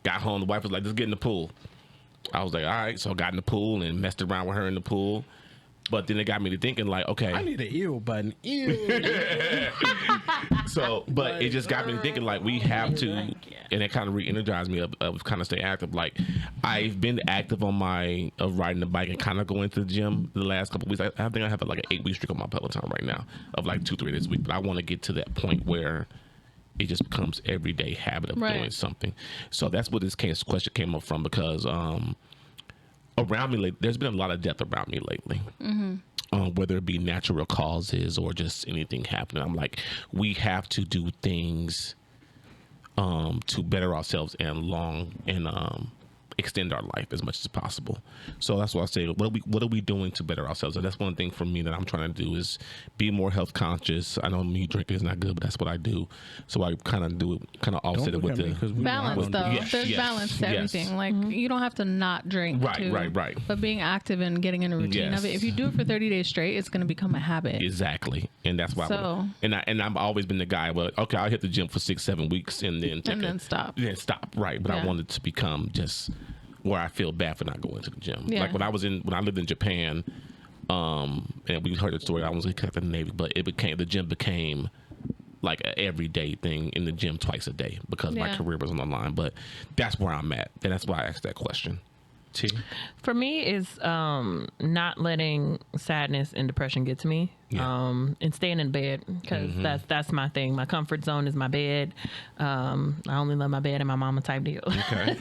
A: Got home. The wife was like, "Let's get in the pool." I was like, "All right." So I got in the pool and messed around with her in the pool. But then it got me to thinking, like, okay.
B: I need an ew button. Ew.
A: So, but it just got me thinking, like, we have to, and it kind of re-energized me of kind of stay active. Like, I've been active on of riding the bike and kind of going to the gym the last couple of weeks. I think I have like an 8-week streak on my Peloton right now of like 2-3 days a week. But I want to get to that point where it just becomes everyday habit of
G: Right.
A: doing something. So that's what this question came up from, because around me, there's been a lot of death around me lately. Whether it be natural causes or just anything happening. I'm like, we have to do things to better ourselves and extend our life as much as possible. So that's what I say. What are we doing to better ourselves? And that's one thing for me that I'm trying to do is be more health conscious. I know me drinking is not good, but that's what I do. So I kind of offset it with the
G: balance, though.
A: Yes,
G: There's
A: yes,
G: balance to
A: yes.
G: everything. Like you don't have to not drink.
A: Right.
G: But being active and getting in a routine of it. If you do it for 30 days straight, it's going to become a habit.
A: Exactly, and that's why.
G: So,
A: I've always been the guy. Well, okay, I'll hit the gym for 6-7 weeks and then
G: stop.
A: Then stop. Right, but I
G: Yeah.
A: wanted to become just where I feel bad for not going to the gym.
G: Yeah.
A: Like when I lived in Japan, and we heard the story. I was connected to the Navy, but the gym became like an everyday thing in the gym twice a day because my career was on the line. But that's where I'm at, and that's why I asked that question. T?
D: For me, is not letting sadness and depression get to me, and staying in bed because that's my thing. My comfort zone is my bed. I only love my bed and my mama type deal.
A: Okay.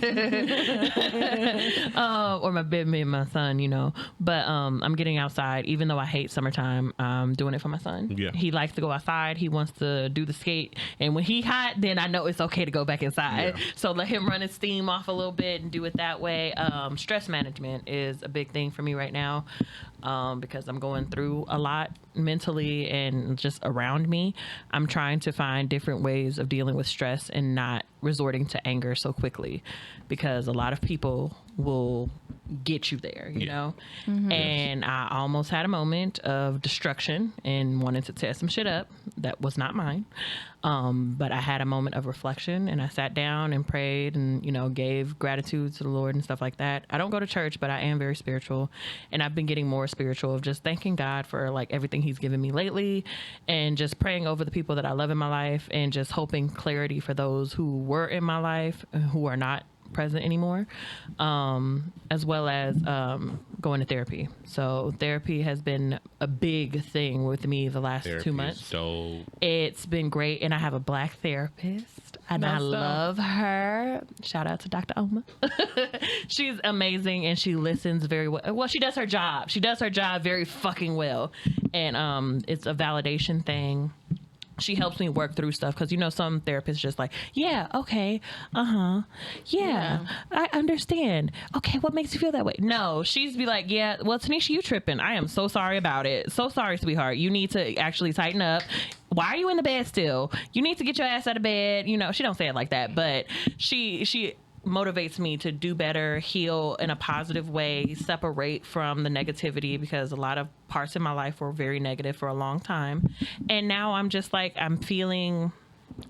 D: Or my bed, me and my son, But I'm getting outside, even though I hate summertime. I'm doing it for my son.
A: Yeah.
D: He likes to go outside. He wants to do the skate, and when he hot, then I know it's okay to go back inside.
A: Yeah.
D: So let him run his steam off a little bit and do it that way. Stress management is a big thing for me right now, because I'm going through a lot mentally and just around me. I'm trying to find different ways of dealing with stress and not resorting to anger so quickly, because a lot of people will get you there, you know? And I almost had a moment of destruction and wanted to tear some shit up that was not mine. But I had a moment of reflection, and I sat down and prayed and, gave gratitude to the Lord and stuff like that. I don't go to church, but I am very spiritual, and I've been getting more spiritual of just thanking God for like everything he's given me lately, and just praying over the people that I love in my life, and just hoping clarity for those who were in my life and who are not present anymore, as well as going to therapy. So therapy has been a big thing with me the last 2 months.
A: So
D: It's been great, and I have a Black therapist, and I love her. Shout out to Dr. Oma. She's amazing, and she listens very well. Well, she does her job. She does her job very fucking well, and it's a validation thing. She helps me work through stuff because, some therapists just like, yeah, okay, yeah, I understand. Okay, what makes you feel that way? No, she's be like, yeah, well, Tanisha, you tripping. I am so sorry about it. So sorry, sweetheart. You need to actually tighten up. Why are you in the bed still? You need to get your ass out of bed. She don't say it like that, but she motivates me to do better, heal in a positive way, separate from the negativity, because a lot of parts in my life were very negative for a long time. And now I'm just like, I'm feeling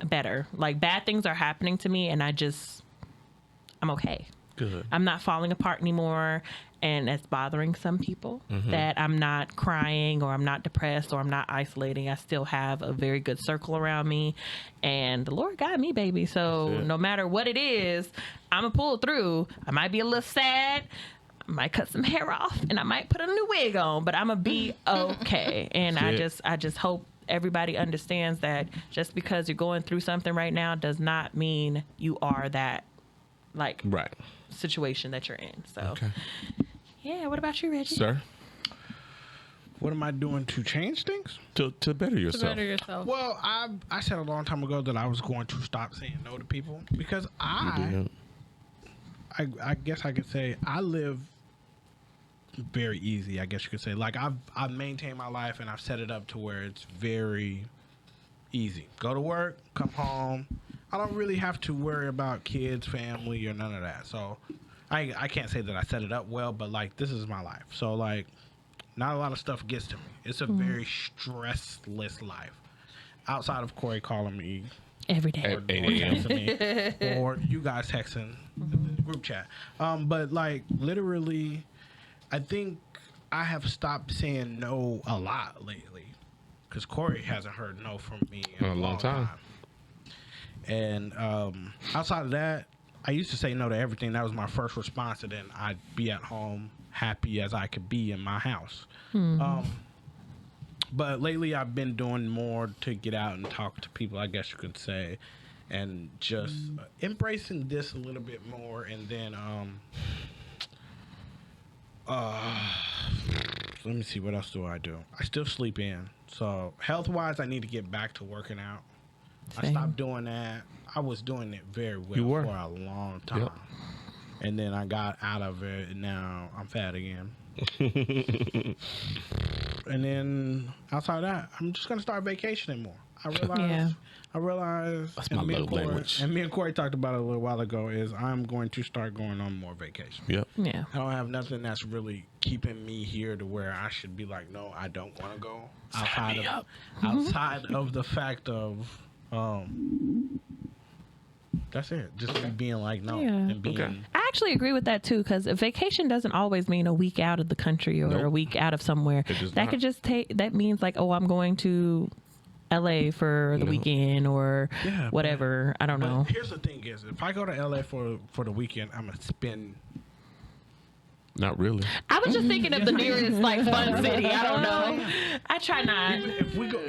D: better. Like bad things are happening to me, and I'm okay.
A: good.
D: I'm not falling apart anymore, and it's bothering some people that I'm not crying, or I'm not depressed, or I'm not isolating. I still have a very good circle around me, and the Lord got me, baby. So no matter what it is, I'm gonna pull through. I might be a little sad, I might cut some hair off, and I might put a new wig on, but I'm gonna be okay. And I just hope everybody understands that just because you're going through something right now does not mean you are that situation that you're in. So yeah, what about you, Reggie?
A: Sir?
B: What am I doing to change things?
A: To better yourself.
G: To better yourself.
B: Well, I said a long time ago that I was going to stop saying no to people, because I guess I could say I live very easy. I guess you could say, like, I've maintained my life, and I've set it up to where it's very easy. Go to work, come home. I don't really have to worry about kids, family, or none of that. So I can't say that I set it up well, but like, this is my life. So like, not a lot of stuff gets to me. It's a very stressless life. Outside of Korey calling me
D: Every day.
B: or texting me, or you guys texting the group chat. But like, literally, I think I have stopped saying no a lot lately, because Korey hasn't heard no from me in a long time. And outside of that, I used to say no to everything. That was my first response, and then I'd be at home happy as I could be in my house. But lately, I've been doing more to get out and talk to people, I guess you could say, and just embracing this a little bit more. And then let me see, what else do? I still sleep in. So health-wise, I need to get back to working out. I stopped doing that. I was doing it very well for a long time. and then I got out of it, and now I'm fat again. And then outside of that, I'm just gonna start vacationing more. I realize.
A: That's my love language.
B: And me and Korey talked about it a little while ago. Is I'm going to start going on more vacations.
A: Yep.
D: Yeah.
B: I don't have nothing that's really keeping me here to where I should be like, no, I don't want to go outside of the fact of that's it. Just me being like no and being.
D: I actually agree with that too, because a vacation doesn't always mean a week out of the country or a week out of somewhere. That could just that means like, oh, I'm going to LA for the weekend or whatever. I don't know.
B: Here's the thing: is if I go to LA for the weekend, I'm gonna spend.
A: Not really.
D: I was just thinking of the nearest like fun city. I don't know. I try not.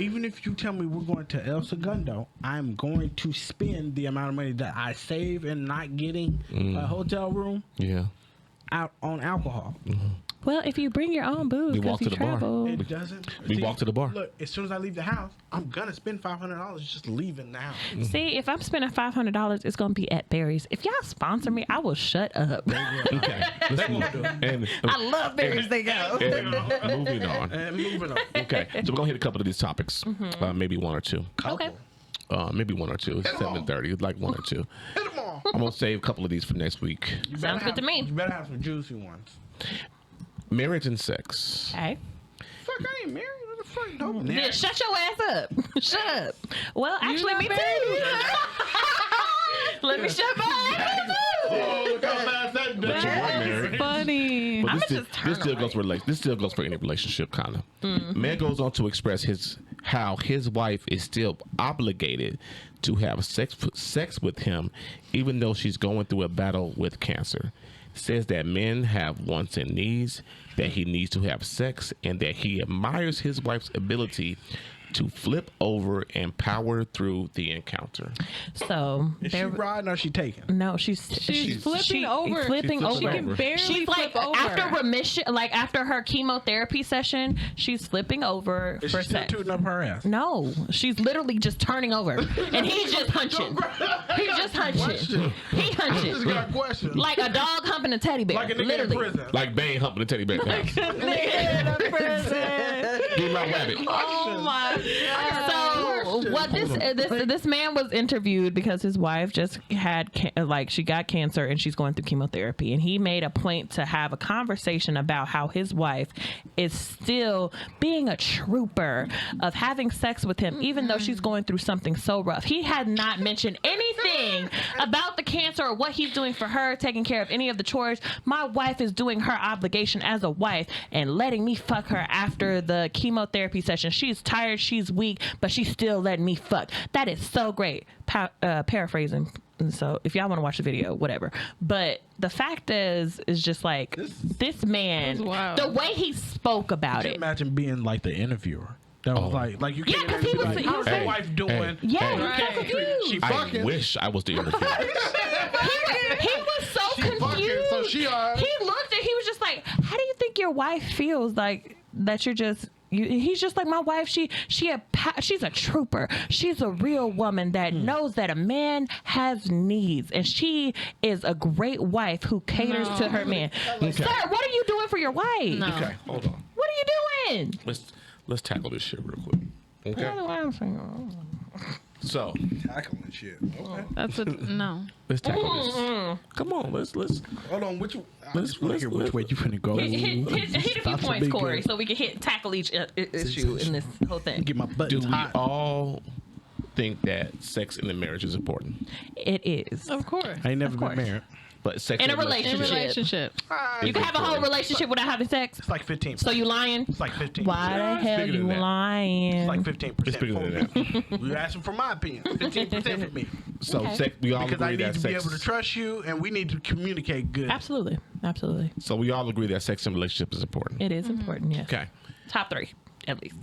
B: Even if you tell me we're going to El Segundo, I'm going to spend the amount of money that I save and not getting a hotel room.
A: Yeah.
B: Out on alcohol.
D: Well, if you bring your own booze,
A: We walk to the bar.
D: travel.
B: It doesn't.
A: We walk to the bar.
B: Look, as soon as I leave the house, I'm gonna spend $500 just leaving the house.
D: See, if I'm spending $500, it's gonna be at Barry's. If y'all sponsor me, I will shut up.
A: Okay. And
D: I love Barry's. They go.
A: moving on.
B: And moving on.
A: Okay. So we're gonna hit a couple of these topics. Maybe one or two.
D: Okay.
A: Maybe one or two. It's 7:30. Like one or two.
B: Hit them all.
A: I'm gonna save a couple of these for next week.
D: Sounds good to me.
B: You better have some juicy ones.
A: Marriage and sex.
D: Okay.
B: Fuck, I ain't married. What the fuck? No.
D: Yeah, shut your ass up. Shut up. Well, actually, me too. Let me shut my ass up.
A: Oh, look how fast that
C: That's funny.
A: But
D: I'ma
A: this still goes for this still goes for any relationship, kind of. Man goes on to express how his wife is still obligated to have sex with him, even though she's going through a battle with cancer. Says that men have wants and needs, that he needs to have sex, and that he admires his wife's ability to flip over and power through the encounter.
D: So
B: Is she riding or is she taking?
D: no, she's
C: flipping over.
D: Flipping
A: She's
D: over.
C: She can barely
D: She's like
C: flip over.
D: after remission, like after her chemotherapy session, she's flipping over
B: Is
D: for
B: she still
D: sex.
B: tooting up her ass?
D: No, she's literally just turning over, and he's just hunching. He's just hunching. He
B: Just
D: hunches
B: got a question.
D: like a dog humping a teddy bear.
B: Like a nigga in
D: literally.
B: prison.
A: Like Bane humping the teddy bear. Give me my rabbit.
C: Oh my
D: So what this man was interviewed because his wife just had she got cancer and she's going through chemotherapy, and he made a point to have a conversation about how his wife is still being a trooper of having sex with him even though she's going through something so rough. He had not mentioned anything about the cancer or what he's doing for her, taking care of any of the chores. My wife is doing her obligation as a wife and letting me fuck her after the chemotherapy session. She's tired, she's weak, but she's still letting me fuck. That is so great. Paraphrasing. So if y'all want to watch the video, whatever. But the fact is just like this man, the way he spoke about it.
B: Imagine being like the interviewer. That was like you can't
D: because he was
B: like, how's your wife doing?
D: Yeah,
A: Hey.
D: he was confused.
B: She
A: I
B: fucking.
A: wish I was the interviewer.
D: He was so
B: Fucking,
D: confused.
B: so she alright.
D: He looked and he was just like, how do you think your wife feels like that you're just he's just like, my wife, she's a trooper. She's a real woman that knows that a man has needs, and she is a great wife who caters to her man. Sir, what are you doing for your wife?
A: Okay, hold on.
D: What are you doing?
A: Let's tackle this shit real quick. Okay. So
B: Tackling shit. Okay.
C: That's a no.
A: let's tackle this. Come on, let's
B: Hold on, which
A: Let's
B: hear which way you finna go.
D: Hit a few
B: About to
D: points,
B: be
D: Korey,
B: good.
D: so we can tackle each issue in this whole thing.
B: Get my
A: do
B: buttons
A: we
B: hot.
A: all think that sex in the marriage is important?
D: It is.
C: Of course.
B: I ain't never been
D: course.
B: married.
A: But sex
D: In a
C: In
D: relationship.
C: relationship.
D: You can have a whole relationship without having sex.
B: It's like 15.
D: So you lying?
B: It's like 15.
D: Why the hell
A: bigger
D: you
A: than that.
D: lying?
B: It's like 15%.
A: It's bigger than that.
B: You asking for my opinion. 15% for me.
A: So sex, we all
B: Because I
A: agree
B: need
A: that
B: to be
A: sex.
B: able to trust you, and we need to communicate good.
D: Absolutely. Absolutely.
A: So we all agree that sex in a relationship is important.
D: It is important, yes.
A: Okay.
D: Top 3, at least.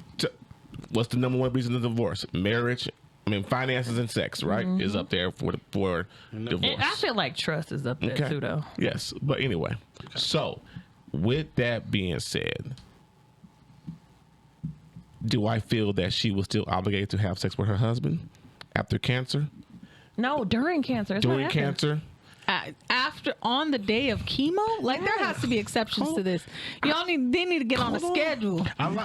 A: What's the number one reason of divorce? Marriage. I mean, finances and sex, right, is up there for divorce.
D: And I feel like trust is up there, too, though.
A: Yes, but anyway. So, with that being said, do I feel that she was still obligated to have sex with her husband after cancer?
D: No, during cancer. It's
A: During
D: not after.
A: cancer?
G: after on the day of chemo, like there has to be exceptions to this. They need to get on the schedule. Right.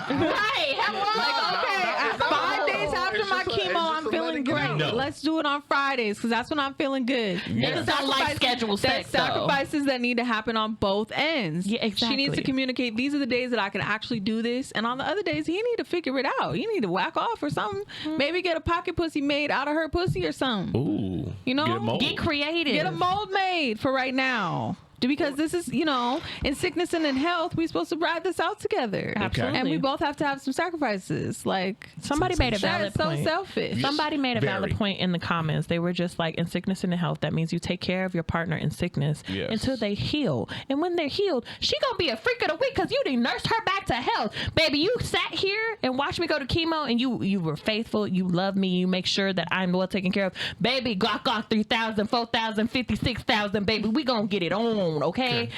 G: Like, okay, 5 days after my chemo, I'm feeling great.
A: No.
G: Let's do it on Fridays because that's when I'm feeling good.
D: Niggas don't like schedule sex, though.
G: Sacrifices that need to happen on both ends.
D: Yeah, exactly.
G: She needs to communicate, these are the days that I can actually do this, and on the other days, he need to figure it out. He need to whack off or something. Maybe get a pocket pussy made out of her pussy or something.
A: Ooh.
G: You know?
A: Get a mold.
D: Get creative.
G: Get a mold made for right now. Because this is, in sickness and in health, we're supposed to ride this out together.
D: Absolutely.
G: And we both have to have some sacrifices. Like,
D: Somebody made a valid
G: that's so
D: point.
G: selfish.
D: Somebody made a valid
A: Very.
D: point in the comments. They were just like, in sickness and in health, that means you take care of your partner in sickness
A: Yes.
D: until they heal. And when they're healed, she gonna be a freak of the week because you didn't nurse her back to health. Baby, you sat here and watched me go to chemo and you were faithful. You love me. You make sure that I'm well taken care of. Baby, Glock 3,000, 4,000, 56,000, baby. We gonna get it on, okay?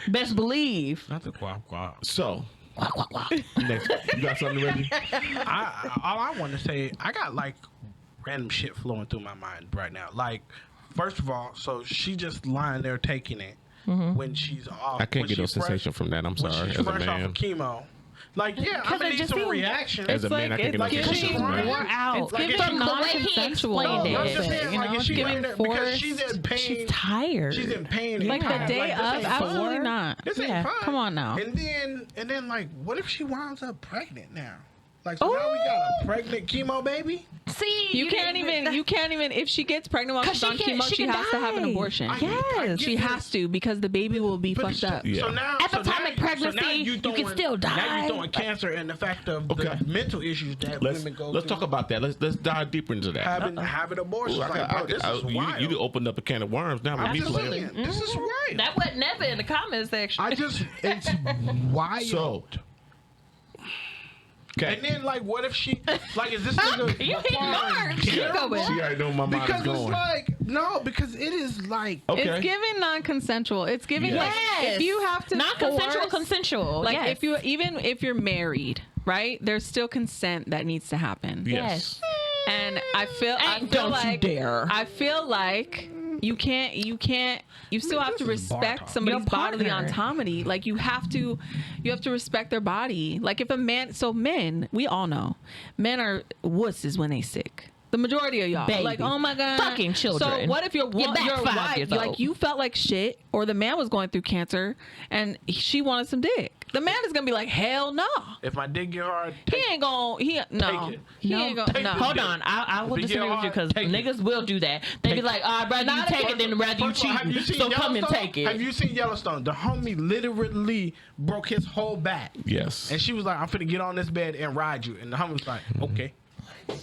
D: Best believe.
B: Not the quack quack.
A: So, next, you got something, Reggie?
B: All I want to say, I got like random shit flowing through my mind right now. Like, first of all, so she just lying there taking it when she's off.
A: I can't
B: when
A: get no
B: she's fresh-
A: sensation from that. I'm
B: when
A: sorry,
B: she's
A: as a
B: fresh off
A: man.
B: of chemo. Like, yeah, I'm
D: Because
B: gonna
D: it
B: need
D: just
B: some
D: seems-
B: reaction.
A: As a man, I can't get no
G: like,
A: sensation
B: she's
A: from
B: wore
A: that.
D: out.
G: It's giving
B: Like,
D: the way he
G: non-consensual.
D: explained
B: No, I'm
D: it.
B: just saying, like, is she
G: giving
B: lying there because
G: force.
B: she's in pain.
D: She's tired.
B: She's in pain.
G: Like the
B: and
G: day
B: like, this
G: of,
B: ain't
G: absolutely
B: fun.
G: not.
B: This ain't
D: Yeah.
B: fun.
G: Come on now.
B: And then like, what if she winds up pregnant now? Like, so now we got a pregnant chemo baby.
D: See,
G: You can't even, if she gets pregnant while
D: 'Cause
G: she's
D: she
G: on
D: can-
G: chemo,
D: she
G: she
D: can
G: has to have an
D: die.
G: abortion.
B: I
D: Yes,
G: She
B: get
G: has
B: this.
G: to because the baby will be
B: But
G: fucked up.
A: Yeah.
B: So now,
D: Epidemic pregnancy, you can still
B: Now
D: die.
B: you're throwing cancer and the fact of
A: Okay.
B: the mental issues that
A: Let's
B: women go
A: let's
B: through.
A: talk about that. Let's dive deeper into that.
B: having abortions.
A: Ooh,
B: Like, bro, this is wild.
A: you opened up a can of worms now with
B: I'm
A: me
B: just
A: playing.
B: saying, this is wild.
D: That wasn't never in the comments section.
B: It's wild.
A: So, okay.
B: And then, like, what if she, like, is this nigga?
D: You ignored.
A: She
G: go with it.
A: already know where my mind
B: Because
A: is
B: it's
A: going.
B: like, no, because it is like,
A: Okay.
G: It's giving non-consensual. It's giving
A: Yes.
G: like if you have to
D: non-consensual,
G: force-
D: consensual.
G: like
D: yes.
G: if you're married, right? There's still consent that needs to happen.
A: Yes.
G: And I feel
D: don't you
G: like
D: dare.
G: I feel like you still have to respect somebody's
D: Your
G: bodily
D: partner.
G: autonomy. Like you have to respect their body. Like if a man, so men, we all know, men are wusses when they sick. The majority of y'all,
D: Baby.
G: like, oh my god,
D: Fucking children.
G: So what if your
D: You're back
G: your
D: 5
G: wife,
D: years
G: like
D: old.
G: you felt like shit, or the man was going through cancer and she wanted some dick? The man is gonna be like, hell no.
B: if my dick get hard,
G: He ain't gonna. He no.
B: it.
G: He ain't gonna.
B: Take
G: No.
B: the
D: Hold
B: dick.
D: on, I will
B: If it
D: disagree
B: get
D: with you because
B: hard, take it.
D: niggas will do that. They be like, I'd rather you
G: Not
D: take it than rather you
B: First of all, have you
D: cheat.
B: seen
D: So come and
B: Yellowstone?
D: take it.
B: Have you seen Yellowstone? The homie literally broke his whole back.
A: Yes.
B: And she was like, I'm finna get on this bed and ride you. And the homie was like, okay.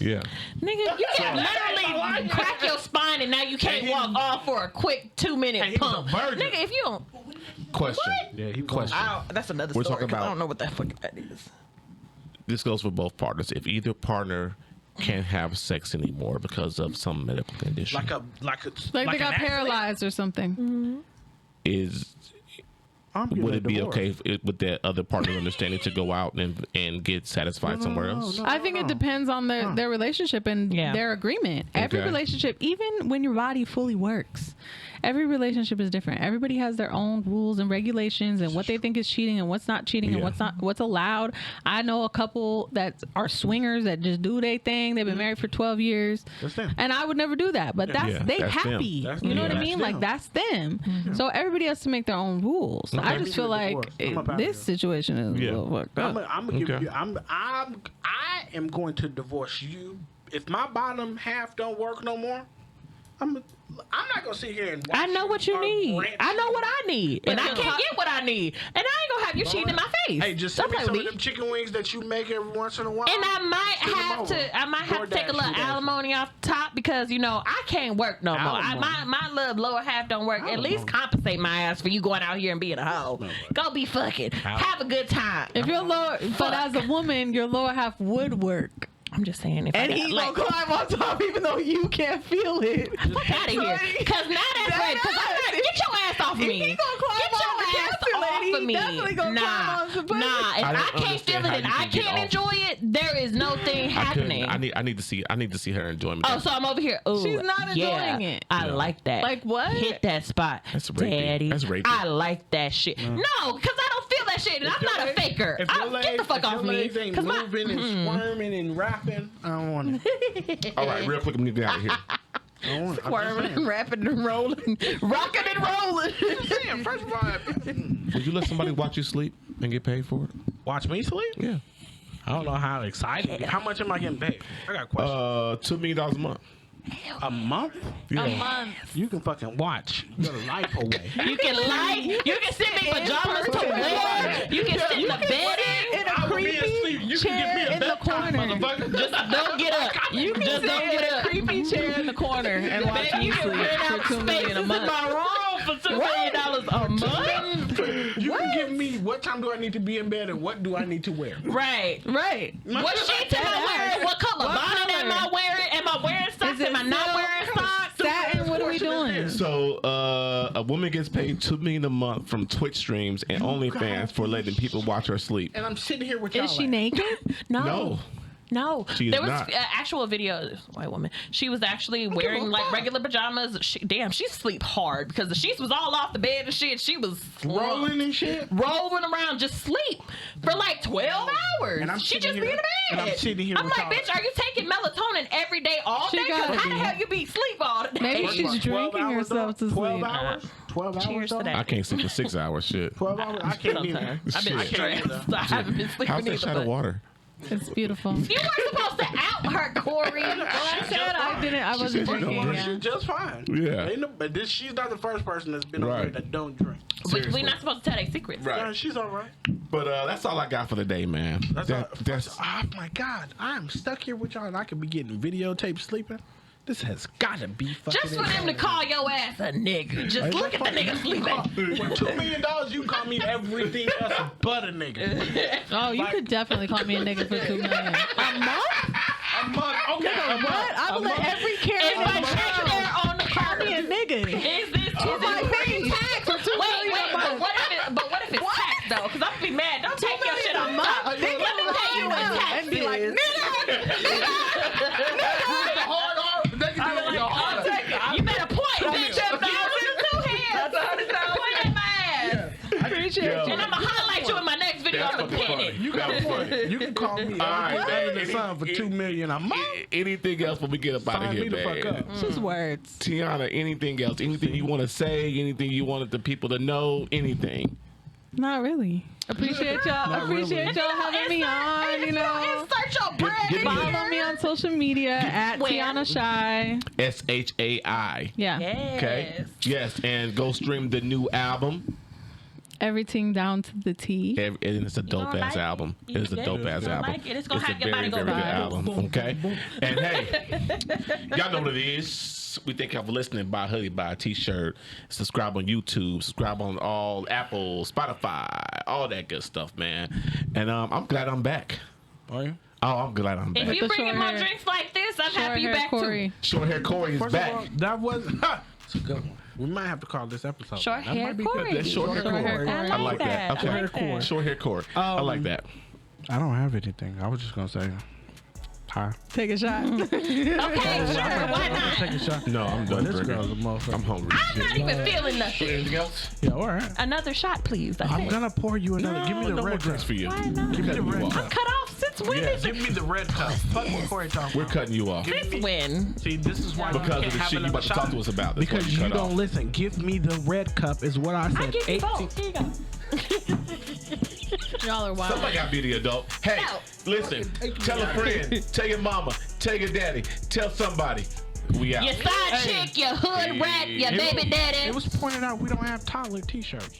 A: Yeah.
D: Nigga, you can literally crack your spine and now you can't
B: And he-
D: walk off for a quick
B: and
D: 2-minute
B: he was a
D: pump.
B: virgin.
D: Nigga, if you don't,
A: Question.
B: Yeah, he was
A: Question.
D: that's another
A: We're
D: story.
A: talking
D: 'cause
A: about-
D: I don't know what that fucking that is.
A: This goes for both partners. If either partner can't have sex anymore because of some medical condition,
B: like
G: Like they
B: an
G: got
B: athlete.
G: paralyzed or something.
A: would it be okay with that other partner understanding to go out and get satisfied somewhere else?
G: I think it depends on their relationship and
D: Yeah.
G: their agreement. Every
A: Okay.
G: relationship, even when your body fully works, every relationship is different. Everybody has their own rules and regulations and what they think is cheating and what's not cheating and
A: Yeah.
G: what's allowed. I know a couple that are swingers that just do their thing. They've been married for 12 years.
B: That's them.
G: And I would never do that. But that's
A: Yeah,
G: they
A: that's them.
G: happy.
B: That's
G: You know
B: them.
G: what I
B: That's
G: mean?
B: them.
G: Like that's them. So everybody has to make their own rules. I
B: Okay.
G: just feel like
B: Divorce. I'm up out of
G: this
B: here.
G: situation is
A: Yeah.
G: a little fucked up.
B: I'm gonna give
A: Okay.
B: you. I am going to divorce you if my bottom half don't work no more. I'm not gonna sit here and. Watch
D: I know what you need.
B: rant.
D: I know what I need, and I can't get what I need, and I ain't gonna have you cheating in my face.
B: Hey, just
D: Don't
B: send me
D: play
B: some
D: with
B: of
D: me.
B: them chicken wings that you make every once in a while.
D: And I might
B: Send them
D: have
B: over.
D: to take a
B: DoorDash
D: little
B: you that.
D: alimony off the top because I can't work no more. My little lower half don't work. At least compensate my ass for you going out here and being a hoe. Go be fucking. Have a good time.
G: If you're lower, but as a woman, your lower half would work.
D: I'm just saying, if
G: And
D: I
G: he
D: got,
G: gonna climb on top even though you can't feel it.
D: fuck out of here, because now that's right. Because I'm not, get your ass off of me.
G: He gonna climb
D: Get
G: on the
D: your ass
G: cancer
D: off
G: lady.
D: of me.
G: definitely gonna climb on some pussy.
D: Nah. If
A: I
D: I,
A: don't
D: can't
A: understand
D: feel
A: how
D: it and
A: you
D: I
A: can get
D: can't
A: off.
D: enjoy it, there is no thing happening.
A: I need to see her enjoyment.
D: Oh, so I'm over here. Ooh,
G: She's not
D: yeah,
G: enjoying it.
D: I
A: No.
D: like that.
G: Like what?
D: Hit that spot,
A: That's rapey.
D: Daddy.
A: That's rapey.
D: I like that shit. No, because I don't feel that shit, and I'm not a faker.
B: If your
D: Get the fuck off me.
B: legs ain't
D: 'Cause my-
B: moving and squirming and rapping, I don't want it.
A: All right, real quick, I'm gonna get out of here.
B: I don't want it.
D: Squirming and rapping and rolling, rocking and rolling.
B: First of all,
A: Would you let somebody watch you sleep and get paid for it?
B: watch me sleep.
A: Yeah.
B: I don't know how excited. How much am I getting paid? I got questions.
A: $2 million a month.
B: A month?
A: Yeah.
G: A month.
B: You can fucking watch your life away.
D: You can lie. You can sit in pajamas to wear. You can sit in the bed.
G: In a creepy chair in the corner.
D: Just don't get up.
G: You can
D: Just
G: sit
D: don't
G: in
D: get
G: a
D: up.
G: creepy chair in the corner and watch
D: Baby,
G: me
D: you can
G: sleep
D: rent
G: for
D: out
G: $2 million
D: spaces
G: a
D: in
G: month.
D: my room for $2 million a month.
B: You can give me what time do I need to be in bed and what do I need to wear.
D: Right.
G: Right.
D: What sheets am I wearing? What color
G: What
D: bonnet am I
G: color?
D: wearing? Am I wearing socks?
G: Is it
D: Am I not
G: silk?
D: wearing socks?
G: Satin, what are we doing?
A: So, a woman gets paid $2 million a month from Twitch streams and OnlyFans for letting people watch her sleep.
B: And I'm sitting here with y'all.
G: Is she
B: like,
G: naked?
A: No.
D: No,
A: She is
D: there was
A: not.
D: actual video. White woman. She was actually wearing like regular pajamas. She sleep hard because the sheets was all off the bed and shit. She was
B: rolling and shit.
D: rolling around, just sleep for like 12 hours.
B: And I'm
D: She
B: sitting
D: just be
B: here-
D: in the
B: and
D: bed.
B: I'm sitting here
D: I'm
B: with
D: like,
B: y'all.
D: bitch, are you taking melatonin every day, all
G: She
D: day? 'Cause
G: gotta
D: how the
G: be.
D: hell you be sleep all day?
G: Maybe
B: What,
G: she's
B: 12
G: drinking
B: hours,
G: herself
B: dog?
G: to
B: 12
G: sleep.
B: hours? 12 hours?
D: Cheers to
B: dog?
D: that.
A: I can't sleep for 6 hours. Shit.
B: 12 hours? I can't even.
D: Sometimes. I've been
A: Shit.
D: stressed. I haven't been sleeping
A: How's that
D: either.
A: shot of
D: but-
A: water?
G: It's beautiful.
D: You weren't supposed to out her, Korey.
G: I said I didn't. I wasn't
A: said you don't
G: drinking.
A: drink.
G: Yeah.
B: She's just fine.
A: Yeah.
B: Ain't no, but she's not the first person that's been over
A: Right.
B: here that don't drink.
D: We're not supposed to tell their secrets.
A: Right.
B: Yeah, she's all right.
A: But that's all I got for the day, man. That's
B: Oh my God, I'm stuck here with y'all, and I could be getting videotaped sleeping. This has got to be fucking.
D: Just for them to call your ass a nigga. Just look at the nigga sleeping.
B: For $2 million, you call me everything else but a nigga.
G: Oh, you could definitely call me a nigga for $2 million. A month?
B: A month, okay. A month.
G: What? I would let every Karen
D: If
G: in
D: I
G: the
D: check
G: world
D: there on the
G: call me a
D: curb,
G: nigga.
D: is this
G: my face.
D: tax? Wait, but what if it's tax though? Because I'm gonna be mad. Don't take your shit off top. Let me tell you what tax
G: And be like,
D: is. You better point, bitch.
G: Appreciate you.
D: And I'm gonna highlight you in my next video
A: That's
D: on the
A: fucking
D: penny.
A: funny.
B: You got a point. You can call me
A: right,
B: under
A: man.
B: the sun for $2 million a month.
A: anything else before we get up out of
B: Sign
A: here,
B: me the
A: man?
B: fuck up.
G: It's just words.
A: Tiana, anything else? Anything you want to say? Anything you wanted the people to know? Anything?
G: Not really. Appreciate y'all.
B: Not really.
G: Appreciate y'all having me on. You know,
D: Insert your bread.
A: Give me
G: follow me on social media at
D: Where?
G: Tiana Shy.
A: SHAI.
G: Yeah.
D: Yes.
A: Okay. Yes, and go stream the new album.
G: Everything down to the T.
A: And it's a dope
D: don't
A: ass
D: like
A: album.
D: it?
A: It is a
D: You
A: dope ass
D: don't
A: album.
D: like it? It's gonna
A: a
D: have your
A: very,
D: body
A: very
D: go
A: good
D: viral.
A: album. Okay. And hey, y'all know what it is. We thank y'all for listening. Buy a hoodie, buy a t-shirt. Subscribe on YouTube. Subscribe on all Apple, Spotify, all that good stuff, man. And I'm glad I'm back.
B: Oh, yeah?
A: Oh, I'm glad I'm
D: If
A: back.
D: you
G: the
D: bring in
G: short
D: more
G: hair.
D: drinks like this, I'm
G: Short
D: happy you
G: hair
D: back
G: Korey.
A: Short hair Corey is
B: First
A: back.
B: of all, that was it's a good one. We might have to call this episode.
D: too. Short
B: that
D: hair
B: might be
D: Korey.
B: good.
A: That's short hair
G: Short hair
A: Corey.
G: Korey.
A: I like that. Okay.
D: I like that.
A: Short hair Corey. I like that.
B: I don't have anything. I was just gonna say hi.
G: Take a shot.
D: Okay, sure. Why not?
B: Take a shot.
A: No, I'm done
B: This
A: drinking.
B: girl's a motherfucker.
A: I'm hungry.
D: I'm not even feeling nothing.
A: Anything else?
B: Yeah, all right.
D: Another shot, please. That's
B: I'm
D: it.
B: gonna pour you another. Give me the
A: no more
B: red
A: drinks
B: cup.
A: for you.
D: Why not?
B: Give me the red
D: I'm
B: cup.
D: cut off since when?
A: Yeah.
D: Is
B: Give me the red cup. Fuck what Corey talking
A: We're
B: about.
A: cutting you off
D: Since when?
B: See, this is why
A: because
B: you
A: of
B: can't
A: the
B: have
A: shit you
B: another
A: about to talk
B: shot.
A: to us about. That's why
B: Because
A: you
B: you
A: cut
B: don't
A: off.
B: listen. Give me the red cup is what I said.
D: I give you
B: 18
D: both. Here you go.
G: Y'all are wild.
A: Somebody got to be the adult. Hey,
D: No.
A: listen. Tell a friend. Tell your mama. Tell your daddy. Tell somebody. We out.
D: Your side chick, your hood rat, your baby daddy.
B: It was pointed out we don't have toddler t-shirts.